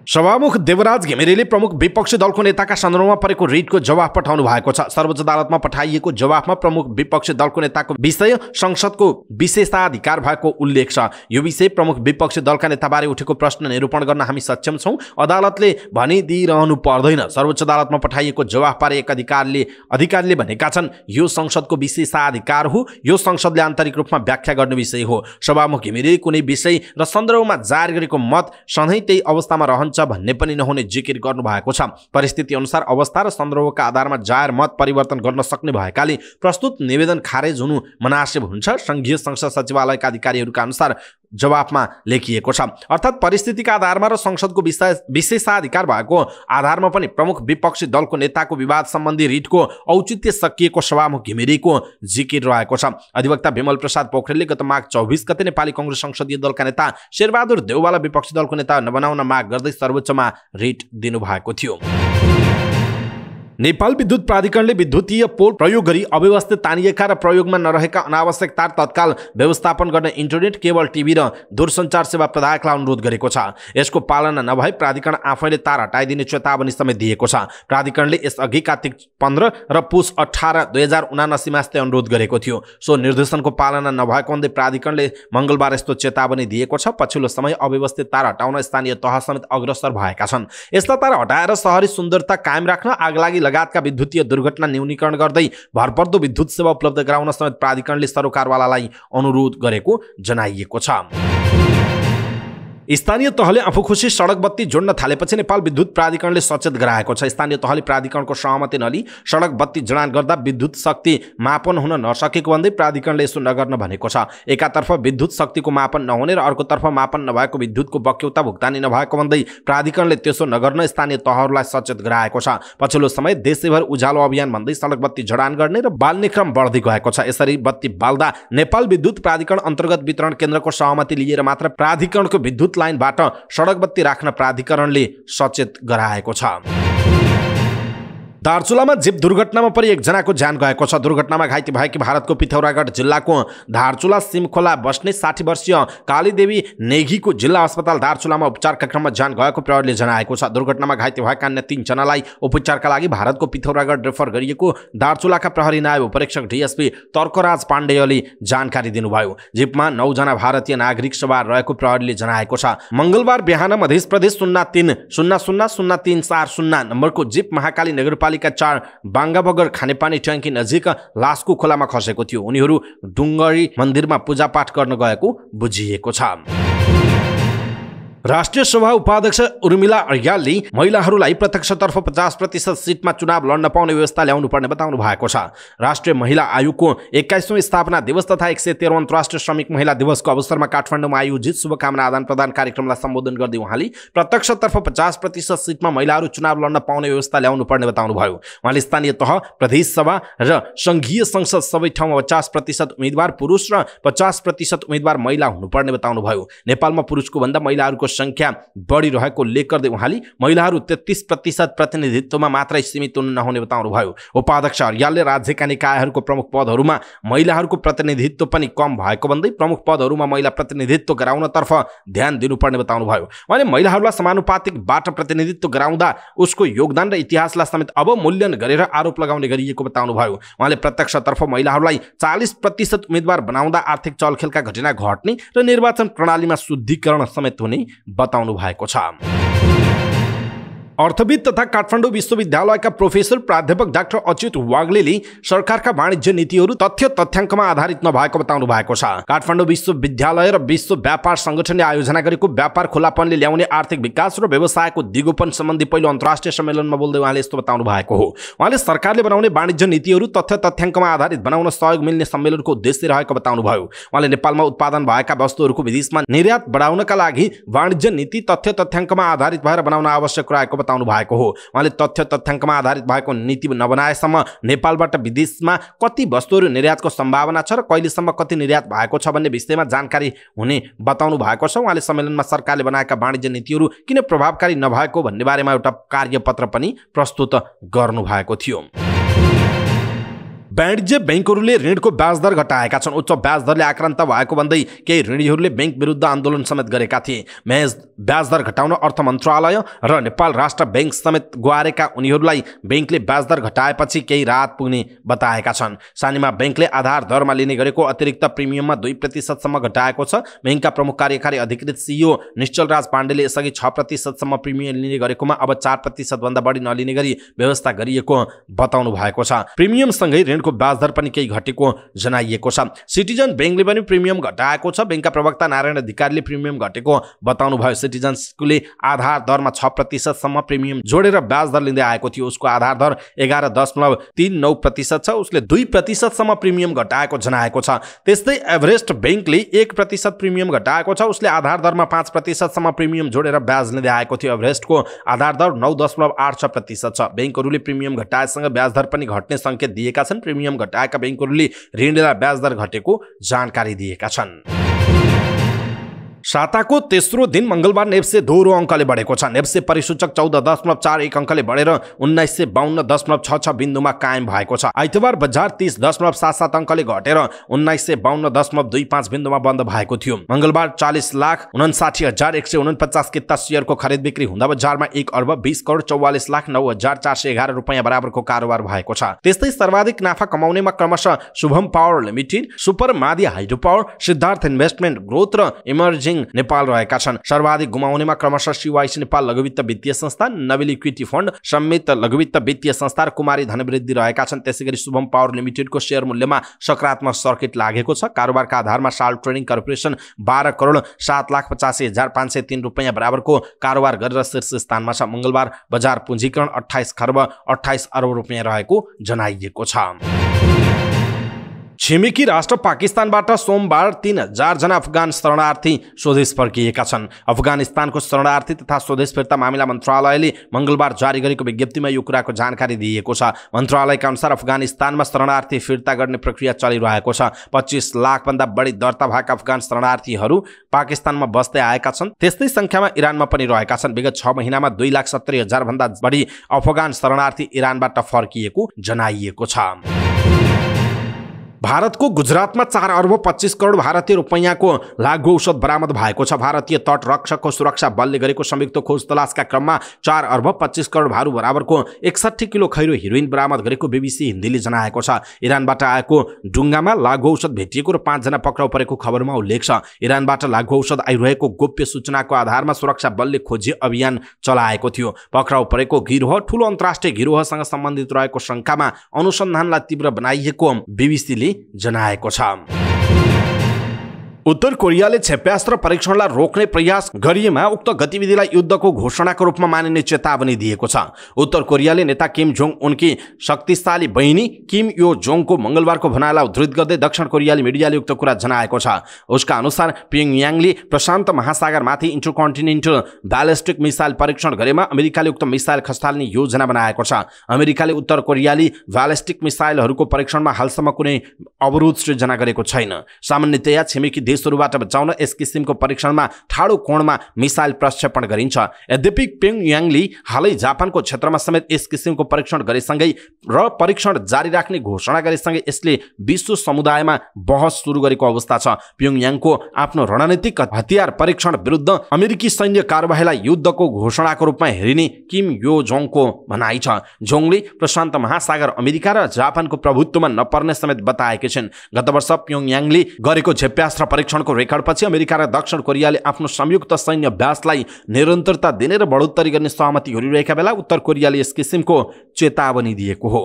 सभामुख देवराज घिमिरेले प्रमुख विपक्षी दलको नेताका सन्दर्भमा परेको रिटको जवाफ पठाउनु भएको छ। सर्वोच्च अदालतमा पठाइएको जवाफमा प्रमुख विपक्षी दलको नेताको विषय संसदको विशेषाधिकार भएको उल्लेख छ। यो विषय प्रमुख विपक्षी दलका नेताबारे उठेको प्रश्न निरूपण गर्न हामी सक्षम छौं, अदालतले भनिदिइरहनु पर्दैन। सर्वोच्च अदालतमा पठाइएको जवाफबारे एक अधिकारीले भनेका छन्, यो संसदको विशेषाधिकार हो, यो संसदले आन्तरिक रूपमा व्याख्या गर्ने विषय हो। सभामुख घिमिरेले कुनै विषय र सन्दर्भमा जारी गरेको मत सधैँ त्यही अवस्थामा रहन्छ भन्ने पनि नहुने जिकिर गर्नु भएको छ। परिस्थिति अनुसार अवस्था र सन्दर्भका आधारमा जाहेर मत परिवर्तन गर्न सक्ने भएकाले प्रस्तुत निवेदन खारेज हुनु मनासिब हुन्छ। संघीय संसद सचिवालयका अधिकारीहरूका अनुसार जवाफमा लेखिएको छ। अर्थात् परिस्थितिका आधारमा र संसदको विशेषाधिकार भएको आधारमा पनि प्रमुख विपक्षी दलको नेताको विवाद सम्बन्धी रिटको औचित्य सकिएको सभामुख घिमिरेको जिकिर रहेको छ। अधिवक्ता विमल प्रसाद पोखरेलले गत माघ 24 गते नेपाली कांग्रेस संसदीय दलका नेता शेरबहादुर देउवालाई विपक्षी दलको नेता नबनाउन माग गर्दै सर्वोच्चमा रिट दिनुभएको थियो। नेपाल विद्युत प्राधिकरणले विद्युतीय पोल प्रयोग गरी अव्यवस्थित तानिएका र प्रयोगमा नरहेका अनावश्यक तार तत्काल व्यवस्थापन गर्ने इन्टरनेट, केबल टिभी र दूरसञ्चार सेवा प्रदायकलाई अनुरोध गरेको छ। यसको पालना नभए प्राधिकरण आफैले तार हटाइदिने चेतावनी समेत दिएको छ। प्राधिकरणले यसअघि कार्तिक 15 र पुस 18, 2079 मा यस्तै अनुरोध गरेको थियो। सो निर्देशनको पालना नभएको भन्दै प्राधिकरणले मंगलबार यस्तो चेतावनी दिएको छ। पछिल्लो समय अव्यवस्थित तार हटाउन स्थानीय तह समेत अग्रसर भएका छन्। यस्ता तार हटाएर शहरी सुन्दरता कायम राख्न, आगलागी लगायतका विद्युतीय दुर्घटना न्यूनीकरण गर्दै भरपर्दो विद्युत सेवा उपलब्ध गराउन समेत प्राधिकरणले सरोकारवालालाई अनुरोध गरेको जनाइएको छ। स्थानीय तहले आफू खुसी सडक बत्ती जोड्न थालेपछि नेपाल विद्युत प्राधिकरणले सचेत गराएको छ। स्थानीय तहले प्राधिकरणको सहमति नलिई सडक बत्ती जडान गर्दा विद्युत शक्ति मापन हुन नसकेको भन्दै प्राधिकरणले यसो नगर्न भनेको छ। एकातर्फ विद्युत शक्तिको मापन नहुने र अर्कोतर्फ मापन नभएको विद्युतको बक्यौता भुक्तानी नभएको भन्दै प्राधिकरणले त्यसो नगर्न स्थानीय तहहरूलाई सचेत गराएको छ। पछिल्लो समय देशैभर उज्यालो अभियान भन्दै सडक बत्ती जडान गर्ने र बाल्ने क्रम बढ्दै गएको छ। यसरी बत्ती बाल्दा नेपाल विद्युत प्राधिकरण अन्तर्गत वितरण केन्द्रको सहमति लिएर मात्र प्राधिकरणको विद्युत लाइनबाट सडक बत्ती राख्न प्राधिकरणले सचेत गराएको छ। दार्चुलामा जीप दुर्घटनामा परि एकजनाको ज्यान गएको छ। दुर्घटनामा घाइते भएकी भारतको पिथौरागढ जिल्लाको दार्चुला सिमखोला बस्ने 60 वर्षीय कालीदेवी नेघीको जिल्ला अस्पताल दार्चुलामा उपचारका क्रममा ज्यान गएको प्रहरीले जनाएको छ। दुर्घटनामा घाइते भएका अन्य 3 जनालाई उपचारका लागि भारतको पिथौरागढ रेफर गरिएको दार्चुलाका प्रहरी नायब उपरीक्षक डीएसपी तर्कराज पाण्डेयले जानकारी दिनुभयो। जीपमा 9 जना भारतीय नागरिक सवार रहेको प्रहरीले जनाएको छ। मंगलबार बिहान मध्य प्रदेश 03000340 नम्बरको जीप महाकाली नगरपालिका 4 बाङ्गाबगर खानेपानी ट्याङ्की नजिक लास्कु खोलामा खसेको थियो। उनीहरू डुङ्गरी मन्दिरमा पूजापाठ गर्न गएको बुझिएको छ। राष्ट्रिय सभा उपाध्यक्ष उर्मिला अर्यालले महिलाहरूलाई प्रत्यक्षतर्फ 50% सिटमा चुनाव लड्न पाउने व्यवस्था ल्याउनु पर्ने बताउनु भएको छ। राष्ट्रिय महिला आयोगको 21औं स्थापना दिवस तथा 113औं अन्तर्राष्ट्रिय श्रमिक महिला दिवसको अवसरमा काठमाडौँमा आयोजित शुभकामना आदान प्रदान कार्यक्रमलाई सम्बोधन गर्दै उहाँले प्रत्यक्षतर्फ 50% सिटमा महिलाहरू चुनाव लड्न पाउने व्यवस्था ल्याउनु पर्ने बताउनुभयो। उहाँले स्थानीय तह, प्रदेश सभा र संघीय संसद सबै ठाउँमा 50% उम्मेदवार पुरुष र 50% उम्मेदवार महिला हुनुपर्ने बताउनुभयो। नेपालमा पुरुषको भन्दा महिलाहरूको सङ्ख्या बढिरहेको उल्लेख गर्दै उहाँले महिलाहरू 33% प्रतिनिधित्वमा मात्रै सीमित नहुने बताउनुभयो। उपाध्यक्ष अर्यालले राज्यका निकायहरूको प्रमुख पदहरूमा महिलाहरूको प्रतिनिधित्व पनि कम भएको भन्दै प्रमुख पदहरूमा महिला प्रतिनिधित्व गराउनतर्फ ध्यान दिनुपर्ने बताउनुभयो। उहाँले महिलाहरूलाई समानुपातिकबाट प्रतिनिधित्व गराउँदा उसको योगदान र इतिहासलाई समेत अवमूल्यन गरेर आरोप लगाउने गरिएको बताउनुभयो। उहाँले प्रत्यक्षतर्फ महिलाहरूलाई 40% उम्मेदवार बनाउँदा आर्थिक चलखेलका घटना घट्ने र निर्वाचन प्रणालीमा शुद्धिकरण समेत हुने बताउनु भएको छ। अर्थविद तथा काठमाडौँ विश्वविद्यालयका प्रोफेसर प्राध्यापक डाक्टर अच्युत वाग्लेले सरकारका वाणिज्य नीतिहरू तथ्य तथ्याङ्कमा आधारित नभएको बताउनु भएको छ। काठमाडौँ विश्वविद्यालय र विश्व व्यापार सङ्गठनले आयोजना गरेको व्यापार खुलापनले ल्याउने आर्थिक विकास र व्यवसायको दिगोपन सम्बन्धी पहिलो अन्तर्राष्ट्रिय सम्मेलनमा बोल्दै उहाँले यस्तो बताउनु भएको हो। उहाँले सरकारले बनाउने वाणिज्य नीतिहरू तथ्य तथ्याङ्कमा आधारित बनाउन सहयोग मिल्ने सम्मेलनको उद्देश्य रहेको बताउनुभयो। उहाँले नेपालमा उत्पादन भएका वस्तुहरूको विदेशमा निर्यात बढाउनका लागि वाणिज्य नीति तथ्य तथ्याङ्कमा आधारित भएर बनाउन आवश्यक रहेको बताउनु भएको हो। उहाँले तथ्य तथ्याङ्कमा आधारित भएको नीति नबनाएसम्म नेपालबाट विदेशमा कति वस्तुहरू निर्यातको सम्भावना छ र कहिलेसम्म कति निर्यात भएको छ भन्ने विषयमा जानकारी हुने बताउनु भएको छ। उहाँले सम्मेलनमा सरकारले बनाएका वाणिज्य नीतिहरू किन प्रभावकारी नभएको भन्ने बारेमा एउटा कार्यपत्र पनि प्रस्तुत गर्नु भएको थियो। वाणिज्य बैंकहरूले ऋणको ब्याज दर घटाएका छन्। उच्च ब्याज दरले आक्रान्त भएको भन्दै केही ऋणीहरूले बैंक विरुद्ध आन्दोलन समेत गरेका थिए। ब्याज दर घटाउन अर्थ मन्त्रालय र नेपाल राष्ट्र बैंक समेत गुहारेका उनीहरूलाई बैंकले ब्याज दर घटाएपछि केही राहत पुग्ने बताएका छन्। सानीमा बैंकले आधार दरमा लिने गरेको अतिरिक्त प्रिमियममा 2% सम्म घटाएको छ। बैंकका प्रमुख कार्यकारी अधिकृत CEO निश्चल राज पाण्डेले यसअघि 6% सम्म प्रिमियम लिने गरेकोमा अब 4% भन्दा बढी नलिने गरी व्यवस्था गरिएको बताउनु भएको छ। प्रिमियमसँगै ऋणको ब्याज दर पनि केही घटेको जनाइएको छ। सिटिजन बैंकले पनि प्रिमियम घटाएको छ। बैंकका प्रवक्ता नारायण अधिकारीले प्रिमियम घटेको बताउनु भयो। सिटिजन्सले आधार दरमा 6% सम्म प्रिमियम जोडेर ब्याज दर लिँदै आएको थियो। उसको आधार दर 11.39% छ। उसले 2% सम्म प्रिमियम घटाएको जनाएको छ। त्यस्तै एभरेस्ट बैंकले 1% प्रिमियम घटाएको छ। उसले आधार दरमा 5% सम्म प्रिमियम जोडेर ब्याज लिँदै आएको थियो। एभरेस्टको आधार दर 9.86% छ। बैंकहरूले प्रिमियम घटाएसँग ब्याज दर पनि घट्ने संकेत दिएका छन्। प्रिमियम घटाएका बैंकहरूले ऋणलाई ब्याज दर घटेको जानकारी दिएका छन्। साताको तेस्रो दिन मंगलबार नेप्से दोहोरो अङ्कले बढेको छ। नेप्से परिसूचक 14.41 अङ्कले बढेर 1952.66 बिन्दुमा कायम भएको छ। आइतबार बजार 30.77 अङ्कले घटेर 1952.25 बिन्दुमा बन्द भएको थियो। मंगलबार 40,59,149 किता शेयरको खरिद बिक्री हुँदा बजारमा 1,20,44,09,411 रुपैयाँ बराबरको कारोबार भएको छ। त्यस्तै सर्वाधिक नाफा कमाउनेमा क्रमशः Shubham power limited, super Madi hydro power, Siddhartha investment growth र इमर्जिङ नेपाल रहेका छन्। सर्वाधिक गुमाउनेमा क्रमशः CYC नेपाल लघुवित्त वित्तीय संस्था, नोबेल इक्विटी फन्ड, संमित लघुवित्त वित्तीय संस्था र कुमारी धनवृद्धि रहेका छन्। त्यसैगरी शुभम पावर लिमिटेडको शेयर मूल्यमा सकारात्मक सर्किट लागेको छ। कारोबारका आधारमा साल ट्रेडिङ कर्पोरेसन 12,07,85,503 रुपैयाँ बराबरको कारोबार गरेर शीर्ष स्थानमा छ। मंगलबार बजार पुँजीकरण 28 खर्ब 28 अर्ब रुपैयाँ रहेको जनाइएको छ। छिमेकी राष्ट्र पाकिस्तानबाट सोमबार 3,000 जना अफगान शरणार्थी स्वदेश फर्किएका छन्। अफगानिस्तानको शरणार्थी तथा स्वदेश फिर्ता मामिला मन्त्रालयले मंगलबार जारी गरेको विज्ञप्तिमा यो कुराको जानकारी दिएको छ। मन्त्रालयका अनुसार अफगानिस्तानमा शरणार्थी फिर्ता गर्ने प्रक्रिया चलिरहेको छ। 25 लाख भन्दा बढी दर्ता भएका अफगान शरणार्थीहरू पाकिस्तानमा बस्दै आएका छन्। त्यस्तै संख्यामा इरानमा पनि रहेका छन्। विगत 6 महिनामा 2,70,000 भन्दा बढी अफगान शरणार्थी इरानबाट फर्किएको जनाइएको छ। भारतको गुजरातमा 4 अर्ब 25 करोड भारतीय रुपैयाँको लागु औषध बरामद भएको छ। भारतीय तट रक्षकको सुरक्षा बलले गरेको संयुक्त खोज तलासका क्रममा 4 अर्ब 25 करोड भारु बराबरको 61 किलो खैरो हिरोइन बरामद गरेको BBC हिन्दीले जनाएको छ। इरानबाट आएको डुङ्गामा लागु औषध भेटिएको र 5 जना पक्राउ परेको खबरमा उल्लेख छ। इरानबाट लागु औषध आइरहेको गोप्य सूचनाको आधारमा सुरक्षा बलले खोजी अभियान चलाएको थियो। पक्राउ परेको गिरोह ठूलो अन्तर्राष्ट्रिय गिरोहसँग सम्बन्धित रहेको शंकामा अनुसन्धानलाई तीव्र बनाइएको BBCले जनाएको छ। उत्तर कोरियाले क्षेप्यास्त्र परीक्षणलाई रोक्ने प्रयास गरिएमा उक्त गतिविधिलाई युद्धको घोषणाको रूपमा मानिने चेतावनी दिएको छ। उत्तर कोरियाले नेता किम जोङ उनकी शक्तिशाली बहिनी किम यो जोङको मंगलबारको भनाइलाई उद्धृत गर्दै दक्षिण कोरियाली मिडियाले उक्त कुरा जनाएको छ। उसका अनुसार प्योङयाङले प्रशान्त महासागरमाथि इन्टरकन्टिनेन्टल ब्यालिस्टिक मिसाइल परीक्षण गरेमा अमेरिकाले उक्त मिसाइल खसाल्ने योजना बनाएको छ। अमेरिकाले उत्तर कोरियाली ब्यालिस्टिक मिसाइलहरूको परीक्षणमा हालसम्म कुनै अवरोध सृजना गरेको छैन। सामान्यतया छिमेकी देशहरूबाट बचाउन यस किसिमको परीक्षणमा ठाडो कोणमा मिसाइल प्रक्षेपण गरिन्छ। यद्यपि प्योङयाङले हालै जापानको क्षेत्रमा समेत यस किसिमको परीक्षण गरेसँगै र परीक्षण जारी राख्ने घोषणा गरेसँगै यसले विश्व समुदायमा बहस सुरु गरेको अवस्था छ। प्योङयाङको आफ्नो रणनीतिक हतियार परीक्षण विरुद्ध अमेरिकी सैन्य कारबाहीलाई युद्धको घोषणाको रूपमा हेरिने किम यो जोङको भनाइ छ। जोङले प्रशान्त महासागर अमेरिका र जापानको प्रभुत्वमा नपर्ने समेत बताएकी छिन्। गत वर्ष प्योङयाङले गरेको क्षेप्यास्त्र परीक्षणको रेकर्डपछि अमेरिका र दक्षिण कोरियाले आफ्नो संयुक्त सैन्य अभ्यासलाई निरन्तरता दिने र बढोत्तरी गर्ने सहमति गरिरहेका बेला उत्तर कोरियाले यस किसिमको चेतावनी दिएको हो।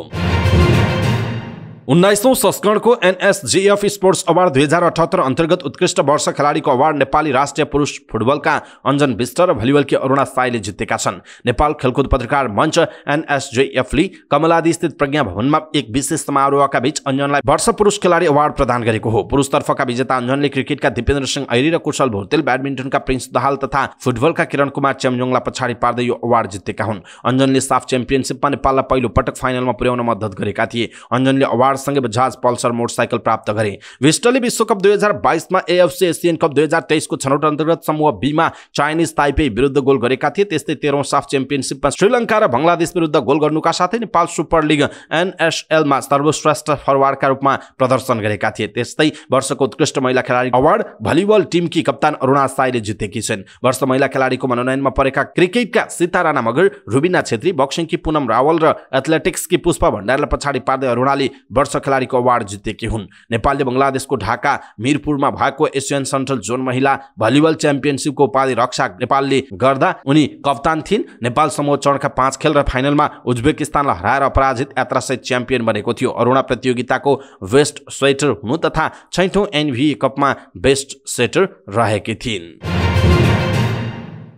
19औं संस्करणको एनएसजीएफ स्पोर्ट्स अवार्ड 2078 अन्तर्गत उत्कृष्ट वर्ष खेलाडीको अवार्ड नेपाली राष्ट्रिय पुरुष फुटबलका अञ्जन विष्ट र भलिबलकी अरुणा साईले जितेका छन्। नेपाल खेलकुद पत्रकार मञ्च एनएसजेएफले कमलादी स्थित प्रज्ञा भवनमा एक विशेष समारोहका बीच अञ्जनलाई वर्ष पुरुष खेलाडी अवार्ड प्रदान गरेको हो। पुरुषतर्फका विजेता अञ्जनले क्रिकेटका दिपेन्द्र सिंह ऐरी र कुशल भौतेल, ब्याडमिन्टनका प्रिन्स दाहाल तथा फुटबलका किरण कुमार चेम्जोङलाई पछाडि पार्दै यो अवार्ड जितेका हुन्। अञ्जनले साफ च्याम्पियनसिपमा नेपाललाई पहिलो पटक फाइनलमा पुर्याउन मद्दत गरेका थिए। अञ्जनले अवार्ड सँगै बजाज पल्सर मोटरसाइकल प्राप्त गरे। विष्टले विश्वकप 2022 मा एएफसी एसियन कप 2023 को छनौट अन्तर्गत समूह बी मा चाइनिज ताइपे विरुद्ध गोल गरेका थिए। त्यस्तै 13औं साफ च्याम्पियनसिपमा श्रीलङ्का र बंगलादेश विरुद्ध गोल गर्नुका साथै नेपाल सुपर लिग एनएसएल मा सर्वश्रेष्ठ फरवार्डका रूपमा प्रदर्शन गरेका थिए। त्यस्तै वर्षको उत्कृष्ट महिला खेलाडी अवार्ड भलिबल टिमकी कप्तान अरुणा साईले जितेकी छिन्। वर्ष महिला खेलाडीको मनोनयनमा परेका क्रिकेटका सीता राणा मगर, रुबिना छेत्री, बक्सिङकी पूनम रावल र एथलेटिक्सकी पुष्पा भण्डारीलाई पछाडि पार्दै अरुणाले वर्ष खेलाडीको अवार्ड जितेकी हुन्। नेपालले बंगलादेशको ढाका मिरपुरमा भएको एसियन सेन्ट्रल जोन महिला भलिबल च्याम्पियनसिपको उपाधि रक्षा नेपालले गर्दा उनी कप्तान थिइन्। नेपाल समूह चरणका 5 खेल र फाइनलमा उज्बेकिस्तानलाई हराएर अपराजित यात्रासहित च्याम्पियन बनेको थियो। अरुणा प्रतियोगिताको बेस्ट सेटर हुनु तथा 6औं एनभी कपमा बेस्ट सेटर रहेकी थिइन्।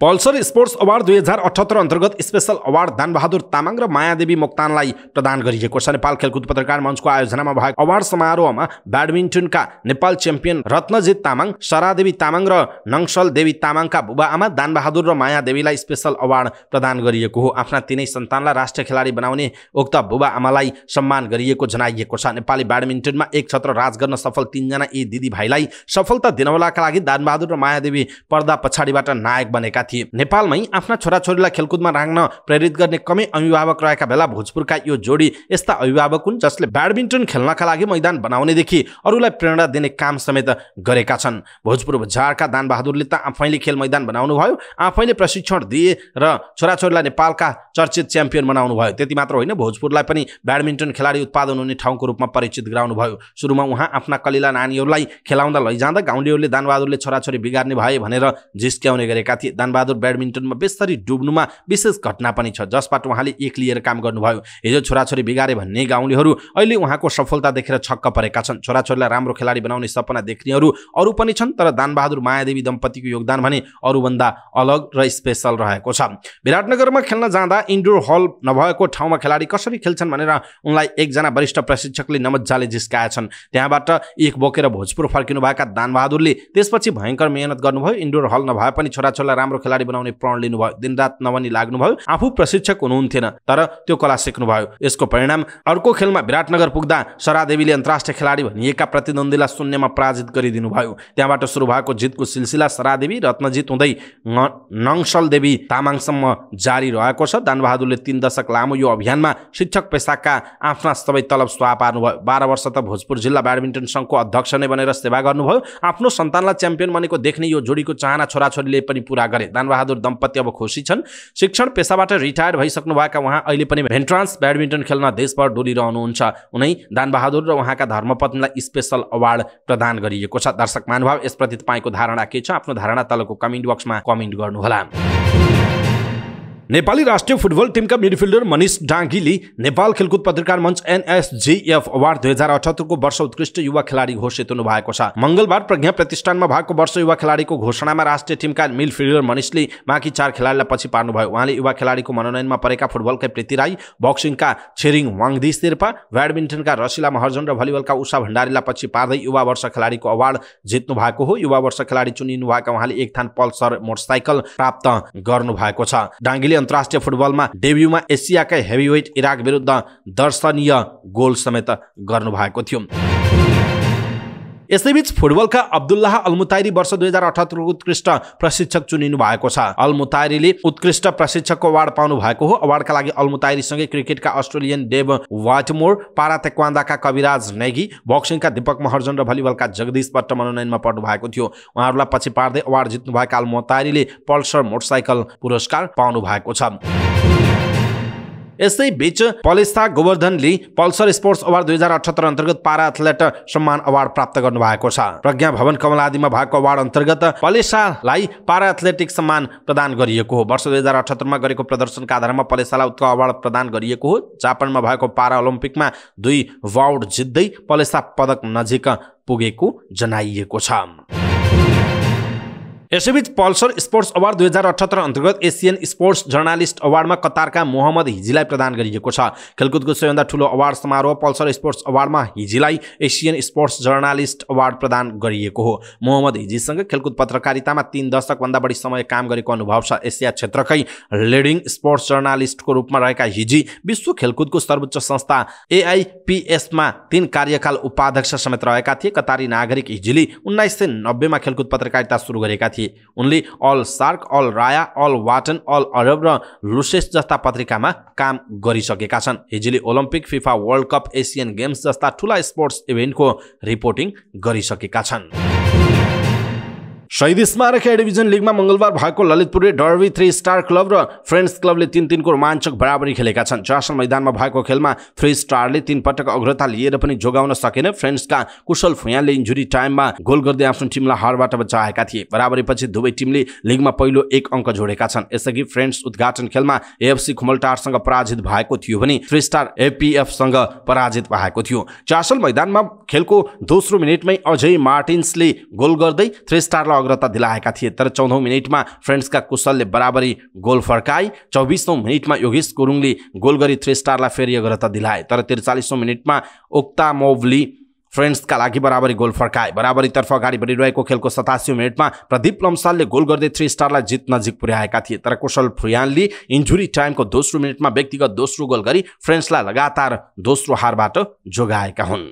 पल्सर स्पोर्ट्स अवार्ड 2078 अन्तर्गत स्पेशल अवार्ड दानबहादुर तामाङ र मायादेवी मोक्तानलाई प्रदान गरिएको छ। नेपाल खेलकुद पत्रकार मञ्चको आयोजनामा भएको अवार्ड समारोहमा ब्याडमिन्टनका नेपाल च्याम्पियन रत्नजित तामाङ, सरादेवी तामाङ र नङसल देवी तामाङका बुबाआमा दानबहादुर र मायादेवीलाई स्पेशल अवार्ड प्रदान गरिएको हो। आफ्ना तीनै सन्तानलाई राष्ट्रिय खेलाडी बनाउने उक्त बुबाआमालाई सम्मान गरिएको जनाइएको छ। नेपाली ब्याडमिन्टनमा एक छत्र राज गर्न सफल 3 जना यी दिदी भाइलाई सफलता दिनवालाका लागि दानबहादुर र मायादेवी पर्दा पछाडिबाट नायक बनेका थिए। नेपालमै आफ्ना छोराछोरीलाई खेलकुदमा राख्न प्रेरित गर्ने कमै अभिभावक रहेका बेला भोजपुरका यो जोडी यस्ता अभिभावक हुन् जसले ब्याडमिन्टन खेल्नका लागि मैदान बनाउनेदेखि अरूलाई प्रेरणा दिने काम समेत गरेका छन्। भोजपुर बजारका दानबहादुरले त आफैले खेल मैदान बनाउनु भयो, आफैले प्रशिक्षण दिए र छोराछोरीलाई नेपालका चर्चित च्याम्पियन बनाउनु भयो। त्यति मात्र होइन, भोजपुरलाई पनि ब्याडमिन्टन खेलाडी उत्पादन हुने ठाउँको रूपमा परिचित गराउनु भयो। सुरुमा उहाँ आफ्ना कलिला नानीहरूलाई खेलाउँदा लैजाँदा गाउँलेहरूले दानबहादुरले छोराछोरी बिगार्ने भए भनेर जिस्क्याउने गरेका थिए। दानबहादुर ब्याडमिन्टनमा बेसरी डुब्नुमा विशेष घटना पनि छ जसबाट उहाँले एक लिएर काम गर्नुभयो। हिजो छोराछोरी बिगारे भन्ने गाउँलेहरू अहिले उहाँको सफलता देखेर छक्क परेका छन्। छोराछोरीलाई राम्रो खेलाडी बनाउने सपना देख्नेहरू अरू पनि छन्, तर दानबहादुर मायादेवी दम्पतिको योगदान भने अरूभन्दा अलग र स्पेशल रहेको छ। विराटनगरमा खेल्न जाँदा इन्डोर हल नभएको ठाउँमा खेलाडी कसरी खेल्छन् भनेर उनलाई एकजना वरिष्ठ प्रशिक्षकले नमज्जाले जिस्काएछन्। त्यहाँबाट एक बोकेर भोजपुर फर्किनुभएका दानबहादुरले त्यसपछि भयङ्कर मेहनत गर्नुभयो। इन्डोर हल नभए पनि छोराछोरीलाई राम्रो खेलाडी बनाउने प्रण लिनुभयो। दिनरात नभनी लाग्नुभयो। आफू प्रशिक्षक हुनुहुन्थेन तर त्यो कला सिक्नुभयो। यसको परिणाम अर्को खेलमा विराटनगर पुग्दा सरादेवीले अन्तर्राष्ट्रिय खेलाडी भनिएका प्रतिद्वन्दीलाई शून्यमा पराजित गरिदिनु भयो। त्यहाँबाट सुरु भएको जितको सिलसिला सरादेवी रत्नजित हुँदै नङसल देवी तामाङसम्म जारी रहेको छ। दानबहादुरले 3 दशक लामो यो अभियानमा शिक्षक पेसाका आफ्ना सबै तलब सुहा पार्नुभयो। 12 वर्ष त भोजपुर जिल्ला ब्याडमिन्टन सङ्घको अध्यक्ष नै बनेर सेवा गर्नुभयो। आफ्नो सन्तानलाई च्याम्पियन बनेको देख्ने यो जोडीको चाहना छोराछोरीले पनि पूरा गरे। दानबहादुर दम्पति अब खुसी छन्। शिक्षण पेसाबाट रिटायर भइसक्नुभएका उहाँ अहिले पनि भेन्ट्रान्स ब्याडमिन्टन खेल्न देशभर डोलिरहनुहुन्छ। उनै दानबहादुर र उहाँका धर्मपत्नीलाई स्पेशल अवार्ड प्रदान गरिएको छ। दर्शक महानुभाव, यसप्रति तपाईँको धारणा के छ? आफ्नो धारणा तलको कमेन्ट बक्समा कमेन्ट गर्नुहोला। नेपाली राष्ट्रिय फुटबल टिमका मिडफिल्डर मनिष डाङ्गीले नेपाल खेलकुद पत्रकार मञ्च एनएसजीएफ अवार्ड 2078 को वर्ष उत्कृष्ट युवा खेलाडी घोषित हुनु भएको छ। मंगलबार प्रज्ञा प्रतिष्ठानमा भएको वर्ष युवा खेलाडीको घोषणामा राष्ट्रिय टिमका मिडफिल्डर मनिषले बाँकी 4 खेलाडीलाई पछि पार्नुभयो। उहाँले युवा खेलाडीको मनोनयनमा परेका फुटबलका प्रीति राई, बक्सिङका छेरिङ वाङदी शेर्पा, ब्याडमिन्टनका रसिला महर्जन र भलिबलका उषा भण्डारीलाई पछि पार्दै युवा वर्ष खेलाडीको अवार्ड जित्नु भएको हो। युवा वर्ष खेलाडी चुनिनु भएका उहाँले एक थान पल्सर मोटरसाइकल प्राप्त गर्नु भएको छ। डाङ्गीले अन्तर्राष्ट्रिय फुटबलमा डेब्युमा एसियाकै हेभीवेट इराक विरुद्ध दर्शनीय गोल समेत गर्नुभएको थियो। यसैबीच फुटबलका अब्दुल्लाह अल मुताइरी वर्ष 2078 को उत्कृष्ट प्रशिक्षक चुनिनु भएको छ। अल मुताइरीले उत्कृष्ट प्रशिक्षकको अवार्ड पाउनु भएको हो। अवार्डका लागि अल मुताइरीसँगै क्रिकेटका अस्ट्रेलियन डेभ वाटमोर, पारा तेक्वान्दाका कविराज नेगी, बक्सिङका दीपक महर्जन र भलिबलका जगदीश भट्ट मनोनयनमा पर्नु भएको थियो। उहाँहरूलाई पछि पार्दै अवार्ड जित्नुभएका अल मुताइरीले पल्सर मोटरसाइकल पुरस्कार पाउनु भएको छ। यसै बीच पलेसा गोवर्धनले पल्सर स्पोर्ट्स अवार्ड 2078 अन्तर्गत पारा एथलेट सम्मान अवार्ड प्राप्त गर्नुभएको छ। प्रज्ञा भवन कमलादीमा भएको अवार्ड अन्तर्गत पलेसालाई पारा एथलेटिक सम्मान प्रदान गरिएको हो। वर्ष 2078 मा गरेको प्रदर्शनका आधारमा पलेसालाई उत्कृष्ट अवार्ड प्रदान गरिएको हो। जापानमा भएको पारा ओलम्पिकमा 2 वाउड जित्दै पलेसा पदक नजिक पुगेको जनाइएको छ। यसैबीच पल्सर स्पोर्ट्स अवार्ड 2078 अन्तर्गत एसियन स्पोर्ट्स जर्नालिस्ट अवार्डमा कतारका मोहम्मद हिजीलाई प्रदान गरिएको छ। खेलकुदको सबैभन्दा ठूलो अवार्ड समारोह पल्सर स्पोर्ट्स अवार्डमा हिजीलाई एसियन स्पोर्ट्स जर्नालिस्ट अवार्ड प्रदान गरिएको हो। मोहम्मद हिजीसँग खेलकुद पत्रकारितामा 3 दशकभन्दा बढी समय काम गरेको अनुभव छ। एसिया क्षेत्रकै लिडिङ स्पोर्ट्स जर्नालिस्टको रूपमा रहेका हिजी विश्व खेलकुदको सर्वोच्च संस्था AIPSमा 3 कार्यकाल उपाध्यक्ष समेत रहेका थिए। कतारी नागरिक हिजीले 1990 मा खेलकुद पत्रकारिता सुरु गरेका थिए। उनले Al Sharq, Al Raya, Al Watan, Al Arab र लुसेस जस्ता पत्रिकामा काम गरिसकेका छन्। हिजीले Olympic, FIFA World Cup, Asian Games जस्ता ठूला स्पोर्ट्स इभेन्टको रिपोर्टिङ गरिसकेका छन्। शहीद स्मारक ए डिभिजन लिगमा मंगलबार भएको ललितपुरले डर्बी 3 स्टार क्लब र फ्रेन्ड्स क्लबले 3-3 को रोमाञ्चक बराबरी खेलेका छन्। चासल मैदानमा भएको खेलमा 3 स्टारले 3 पटक अग्रता लिएर पनि जोगाउन सकेन। फ्रेन्ड्सका कुशल फुयालले इन्जुरी टाइममा गोल गर्दै आफ्नो टिमलाई हारबाट बचाएका थिए। बराबरीपछि दुवै टिमले लिगमा पहिलो 1 अङ्क जोडेका छन्। यसअघि फ्रेन्ड्स उद्घाटन खेलमा AFC खुमलटारसँग पराजित भएको थियो भने 3 स्टार APF सँग पराजित भएको थियो। चासल मैदानमा खेलको दोस्रो मिनेटमै अजय मार्टिन्सले गोल गर्दै 3 स्टारलाई अग्रता दिलाएका थिए। तर 14औं मिनेटमा फ्रेन्ड्सका कुशलले बराबरी गोल फर्काए। 24औं मिनेटमा योगेश गुरुङले गोल गरी 3 स्टारलाई फेरि अग्रता दिलाए। तर 43औं मिनेटमा ओक्तामोभले फ्रेन्ड्सका लागि बराबरी गोल फर्काए। बराबरीतर्फ अगाडि बढिरहेको खेलको 87औं मिनेटमा प्रदीप लम्सालले गोल गर्दै 3 स्टारलाई जित नजिक पुर्याएका थिए। तर कुशल फुयानले इन्जुरी टाइमको दोस्रो मिनेटमा व्यक्तिगत दोस्रो गोल गरी फ्रेन्ड्सलाई लगातार दोस्रो हारबाट जोगाएका हुन्।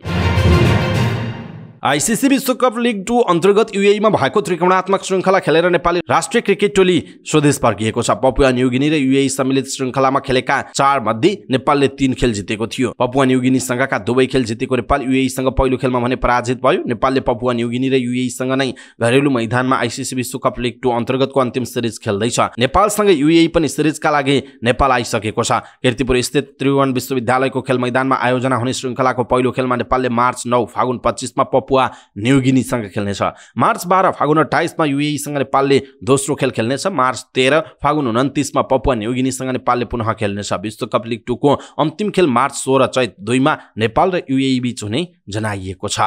आईसीसी विश्वकप लिग 2 अन्तर्गत UAE मा भएको त्रिकोणात्मक श्रृङ्खला खेलेर नेपाली राष्ट्रिय क्रिकेट टोली स्वदेश फर्किएको छ। पपुवा न्युगिनी र UAE सम्मिलित श्रृङ्खलामा खेलेका 4 मध्ये नेपालले 3 खेल जितेको थियो। पपुवा न्युगिनीसँगका दुवै खेल जितेको नेपाल UAE सँग पहिलो खेलमा भने पराजित भयो। नेपालले पपुवा न्युगिनी र UAE सँग नै घरेलु मैदानमा आईसीसी विश्वकप लिग 2 अन्तर्गतको अन्तिम सिरिज खेल्दैछ। नेपालसँग UAE पनि सिरिजका लागि नेपाल आइसकेको छ। कीर्तिपुर स्थित त्रिभुवन विश्वविद्यालयको खेल मैदानमा आयोजना हुने श्रृङ्खलाको पहिलो खेलमा नेपालले मार्च 9 फागुन 25 मा पपुवा न्युगिनीसँग खेल्नेछ। मार्च 12 फागुन 28 मा UAE सँग नेपालले दोस्रो खेल खेल्नेछ। मार्च 13 फागुन 29 मा पपुवा न्युगिनीसँग नेपालले पुनः खेल्नेछ। विश्वकप लिग 2 को अन्तिम खेल मार्च 16 चैत 2 मा नेपाल र UAE बीच हुने जनाइएको छ।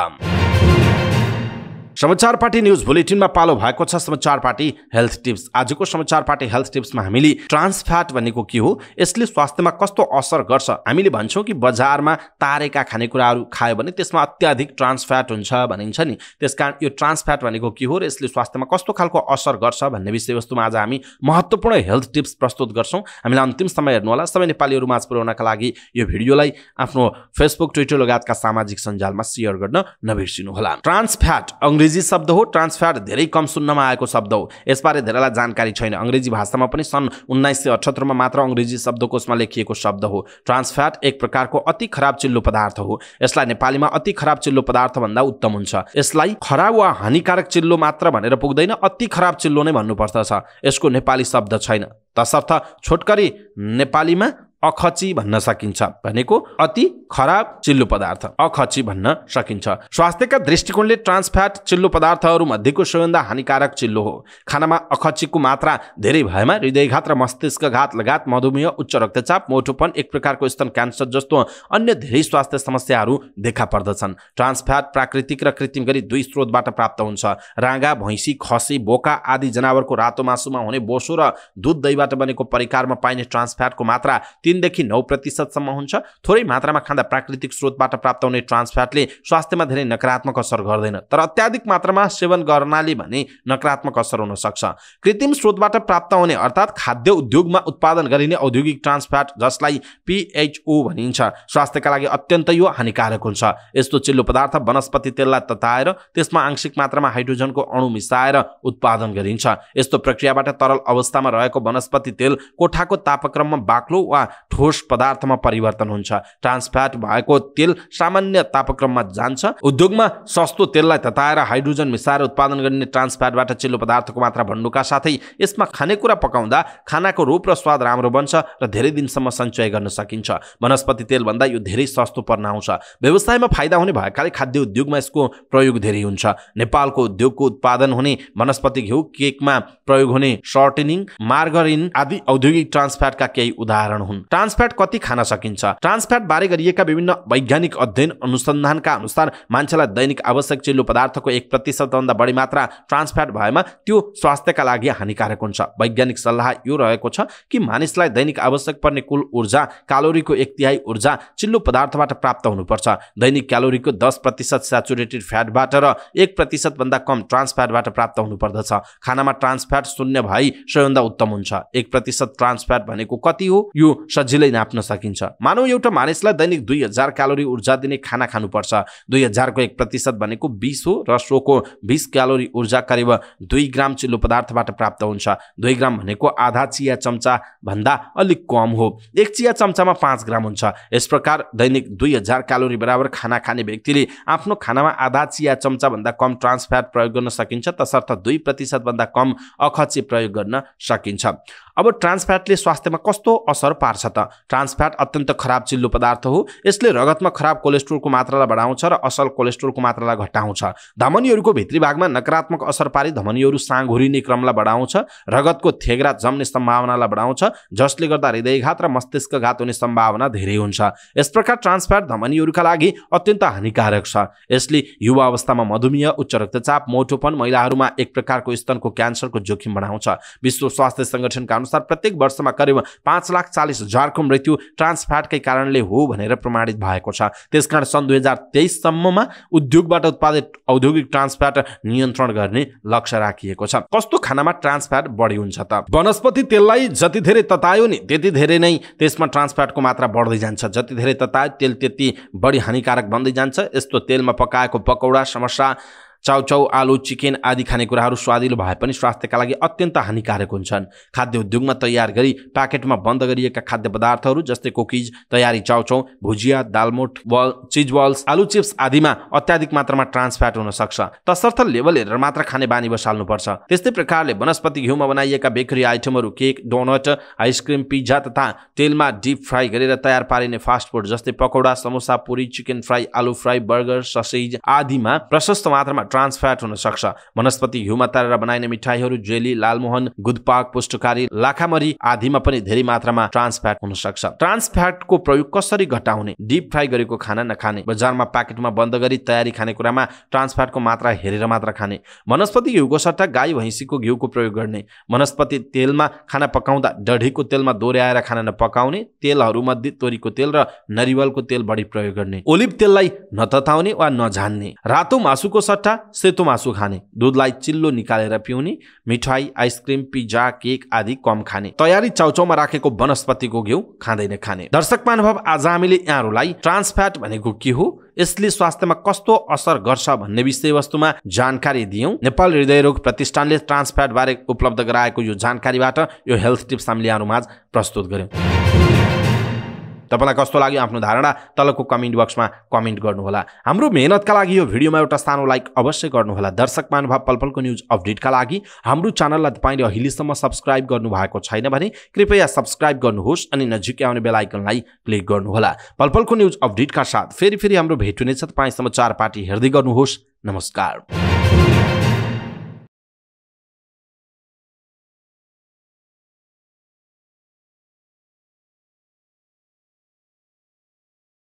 समाचार पार्टी न्यूज बुलेटिनमा पालो भएको छ समाचार पार्टी हेल्थ टिप्स। आजको समाचार पार्टी हेल्थ टिप्समा हामीले ट्रान्स फ्याट भनेको के हो, यसले स्वास्थ्यमा कस्तो असर गर्छ, हामीले भन्छौँ कि बजारमा तारेका खानेकुराहरू खायो भने त्यसमा अत्याधिक ट्रान्स फ्याट हुन्छ भनिन्छ नि। त्यसकारण यो ट्रान्स फ्याट भनेको के हो र यसले स्वास्थ्यमा कस्तो खालको असर गर्छ भन्ने विषयवस्तुमा आज हामी महत्त्वपूर्ण हेल्थ टिप्स प्रस्तुत गर्छौँ। हामीलाई अन्तिम समय हेर्नुहोला। सबै नेपालीहरू माझ पुर्याउनका लागि यो भिडियोलाई आफ्नो फेसबुक, ट्विटर लगायतका सामाजिक सञ्जालमा शेयर गर्न नबिर्सिनुहोला। ट्रान्स फ्याट अंग्रेजी शब्द हो। ट्रान्स फ्याट धेरै कम सुन्नमा आएको शब्द हो। यसबारे धेरैलाई जानकारी छैन। अंग्रेजी भाषामा पनि सन् 1978 मा मात्र अंग्रेजी शब्दकोशमा लेखिएको शब्द हो। ट्रान्स फ्याट एक प्रकारको अति खराब चिल्लो पदार्थ हो। यसलाई नेपालीमा अति खराब चिल्लो पदार्थ भन्दा उत्तम हुन्छ। यसलाई खराब वा हानिकारक चिल्लो मात्र भनेर पुग्दैन, अति खराब चिल्लो नै भन्नुपर्छ। यसको नेपाली शब्द छैन। तसर्थ छोटकरी नेपालीमा अखची भन्न सकिन्छ। भनेको अति खराब चिल्लो पदार्थ अखची भन्न सकिन्छ। स्वास्थ्यका दृष्टिकोणले ट्रान्स फ्याट चिल्लो पदार्थहरू मध्येको सबैभन्दा हानिकारक चिल्लो हो। खानामा अखचीको मात्रा धेरै भएमा हृदयघात र मस्तिष्कघात लगायत मधुमेह, उच्च रक्तचाप, मोटोपन, एक प्रकारको स्तन क्यान्सर जस्तो अन्य धेरै स्वास्थ्य समस्याहरू देखा पर्दछन्। ट्रान्स फ्याट प्राकृतिक र कृत्रिम गरी 2 स्रोतबाट प्राप्त हुन्छ। राँगा, भैँसी, खसी, बोका आदि जनावरको रातो मासुमा हुने बोसो र दूध दहीबाट बनेको परिकारमा पाइने ट्रान्स फ्याटको मात्रा 3 देखि 9% सम्म हुन्छ। थोरै मात्रामा खाँदा प्राकृतिक स्रोतबाट प्राप्त हुने ट्रान्स फ्याटले स्वास्थ्यमा धेरै नकारात्मक असर गर्दैन, तर अत्याधिक मात्रामा सेवन गर्नाले भने नकारात्मक असर हुन सक्छ। कृत्रिम स्रोतबाट प्राप्त हुने अर्थात् खाद्य उद्योगमा उत्पादन गरिने औद्योगिक ट्रान्स फ्याट, जसलाई PHO भनिन्छ, स्वास्थ्यका लागि अत्यन्तै हानिकारक हुन्छ। यस्तो चिल्लो पदार्थ वनस्पति तेललाई तताएर त्यसमा आंशिक मात्रामा हाइड्रोजनको अणु मिसाएर उत्पादन गरिन्छ। यस्तो प्रक्रियाबाट तरल अवस्थामा रहेको वनस्पति तेल कोठाको तापक्रममा बाक्लो वा ठोस पदार्थमा परिवर्तन हुन्छ। ट्रान्स फ्याट भएको तेल सामान्य तापक्रममा जान्छ। उद्योगमा सस्तो तेललाई तताएर हाइड्रोजन मिसाएर उत्पादन गरिने ट्रान्स फ्याटबाट चिल्लो पदार्थको मात्रा बढ्नुका साथै यसमा खानेकुरा पकाउँदा खानाको रूप र स्वाद राम्रो बन्छ र धेरै दिनसम्म सञ्चय गर्न सकिन्छ। वनस्पति तेल भन्दा यो धेरै सस्तो पर्न आउँछ। व्यवसायमा फाइदा हुने भएकाले खाद्य उद्योगमा यसको प्रयोग धेरै हुन्छ। नेपालको उद्योगको उत्पादन हुने वनस्पति घिउ, केकमा प्रयोग हुने सर्टेनिङ, मार्गरिन आदि औद्योगिक ट्रान्स फ्याटका केही उदाहरण हुन्। ट्रान्स फ्याट कति खान सकिन्छ? ट्रान्स फ्याट बारे गरिएका विभिन्न वैज्ञानिक अध्ययन अनुसन्धानका अनुसार मान्छेलाई दैनिक आवश्यक चिल्लो पदार्थको 1% भन्दा बढी मात्रा ट्रान्स फ्याट भएमा त्यो स्वास्थ्यका लागि हानिकारक हुन्छ। वैज्ञानिक सल्लाह यो रहेको छ कि मानिसलाई दैनिक आवश्यक पर्ने कुल ऊर्जा क्यालोरीको 1/3 ऊर्जा चिल्लो पदार्थबाट प्राप्त हुनुपर्छ। दैनिक क्यालोरीको 10% स्याचुरेटेड फ्याटबाट र 1% भन्दा कम ट्रान्स फ्याटबाट प्राप्त हुनुपर्दछ। खानामा ट्रान्स फ्याट शून्य भई सबैभन्दा उत्तम हुन्छ। 1% ट्रान्स फ्याट भनेको कति हो यो सजिलै नाप्न सकिन्छ। मानौ एउटा मानिसलाई दैनिक 2000 क्यालोरी ऊर्जा दिने खाना खानुपर्छ। 2000 को 1% भनेको 20 हो र 100 को 20 क्यालोरी ऊर्जा करिब 2 ग्राम चिल्लो पदार्थबाट प्राप्त हुन्छ। 2 ग्राम भनेको आधा चिया चम्चा भन्दा अलिक कम हो। 1 चिया चम्चामा 5 ग्राम हुन्छ। यस प्रकार दैनिक 2000 क्यालोरी बराबर खाना खाने व्यक्तिले आफ्नो खानामा आधा चिया चम्चा भन्दा कम ट्रान्स फ्याट प्रयोग गर्न सकिन्छ, तसर्थ 2% भन्दा कम अखची प्रयोग गर्न सकिन्छ। अब ट्रान्स फ्याटले स्वास्थ्यमा कस्तो असर पार्छ त? ट्रान्स फ्याट अत्यन्त खराब चिल्लो पदार्थ हो। यसले रगतमा खराब कोलेस्ट्रोलको मात्रालाई बढाउँछ र असल कोलेस्ट्रोलको मात्रालाई घटाउँछ। धमनीहरूको भित्री भागमा नकारात्मक असर पारी धमनीहरू साँघुरिने क्रमलाई बढाउँछ। रगतको थेग्रा जम्ने सम्भावनालाई बढाउँछ, जसले गर्दा हृदयघात र मस्तिष्कघात हुने सम्भावना धेरै हुन्छ। यस प्रकार ट्रान्स फ्याट धमनीहरूका लागि अत्यन्त हानिकारक छ। यसले युवा अवस्थामा मधुमेह, उच्च रक्तचाप, मोटोपन, महिलाहरूमा एक प्रकारको स्तनको क्यान्सरको जोखिम बढाउँछ। विश्व स्वास्थ्य संगठनका अनुसार प्रत्येक वर्षमा करिब 5,40,000 को मृत्यु ट्रान्स फ्याटकै कारणले हो भनेर प्रमाणित भएको छ। त्यसकारण सन् 2023 सम्ममा उद्योगबाट उत्पादित औद्योगिक ट्रान्स फ्याट नियन्त्रण गर्ने लक्ष्य राखिएको छ। कस्तो खानामा ट्रान्स फ्याट बढी हुन्छ त? वनस्पति तेललाई जति धेरै ततायो नि त्यति धेरै नै त्यसमा ट्रान्स फ्याटको मात्रा बढ्दै जान्छ। जति धेरै ततायो तेल त्यति बढी हानिकारक बन्दै जान्छ। यस्तो तेलमा पकाएको पकौडा, समोसा, चाउचाउ, आलु, चिकन आदि खानेकुराहरू स्वादिलो भए पनि स्वास्थ्यका लागि अत्यन्त हानिकारक हुन्छन्। खाद्य उद्योगमा तयार गरी प्याकेटमा बन्द गरिएका खाद्य पदार्थहरू जस्तै कुकिज, तयारी चाउचाउ, भुजिया, दालमोट, चिज बल्स, आलु चिप्स आदिमा अत्याधिक मात्रामा ट्रान्स फ्याट हुन सक्छ। तसर्थ लेभल हेरेर मात्र खाने बानी बसाल्नुपर्छ। त्यस्तै प्रकारले वनस्पति घिउमा बनाइएका बेकरी आइटमहरू, केक, डोनट, आइसक्रिम, पिज्जा तथा तेलमा डिप फ्राई गरेर तयार पारिने फास्ट फुड जस्तै पकौडा, समोसा, पुरी, चिकन फ्राई, आलु फ्राई, बर्गर, ससेज आदिमा प्रशस्त मात्रामा ट्रान्स फ्याट हुन सक्छ। वनस्पति घिउमा तरेर बनाइने मिठाईहरू, जेली, लालमोहन, गुदपाक, पुष्टकारी, लाखामरी आदिमा पनि धेरै मात्रामा ट्रान्स फ्याट हुन सक्छ। ट्रान्स फ्याटको प्रयोग कसरी घटाउने? डिप फ्राई गरेको खाना नखाने। बजारमा प्याकेटमा बन्द गरी तयारी खानेकुरामा ट्रान्स फ्याटको मात्रा हेरेर मात्र खाने। वनस्पति घिउको सट्टा गाई भैँसीको घिउको प्रयोग गर्ने। वनस्पति तेलमा खाना पकाउँदा डढीको तेलमा दोहोर्याएर खाना नपकाउने। तेलहरूमध्ये तोरीको तेल र नरिवलको तेल बढी प्रयोग गर्ने। ओलिभ तेललाई नतताउने वा नझान्ने। रातो मासुको सट्टा सेतो मासु खाने। दूधलाई चिल्लो निकालेर पिउने। मिठाई, आइसक्रिम, पिज्जा, केक आदि कम खाने। तयारी चाउचाउमा राखेको वनस्पतिको घिउ खाँदैन खाने। दर्शक महानुभाव, आज हामीले यहाँहरूलाई ट्रान्स फ्याट भनेको के हो, यसले स्वास्थ्यमा कस्तो असर गर्छ भन्ने विषयवस्तुमा जानकारी दियौं। नेपाल हृदयरोग प्रतिष्ठानले ट्रान्स फ्याट बारे उपलब्ध गराएको यो जानकारीबाट यो हेल्थ टिप्स हामीले यहाँहरूमाझ प्रस्तुत गर्यौं। तपाईलाई कस्तो लाग्यो आफ्नो धारणा तलको कमेन्ट बक्समा कमेन्ट गर्नुहोला। हाम्रो मेहनतका लागि यो भिडियोमा एउटा सानो लाइक अवश्य गर्नुहोला। दर्शक महानुभाव, पलपलको न्यूज अपडेटका लागि हाम्रो च्यानललाई तपाईले अहिलेसम्म सब्स्क्राइब गर्नुभएको छैन भने कृपया सब्स्क्राइब गर्नुहोस् अनि नजिकै आउने बेल आइकनलाई क्लिक गर्नुहोला। पलपलको न्यूज अपडेटका साथ फेरि हाम्रो भेट हुनेछ। तपाई समाचार पार्टी हेर्दै गर्नुहोस्। नमस्कार।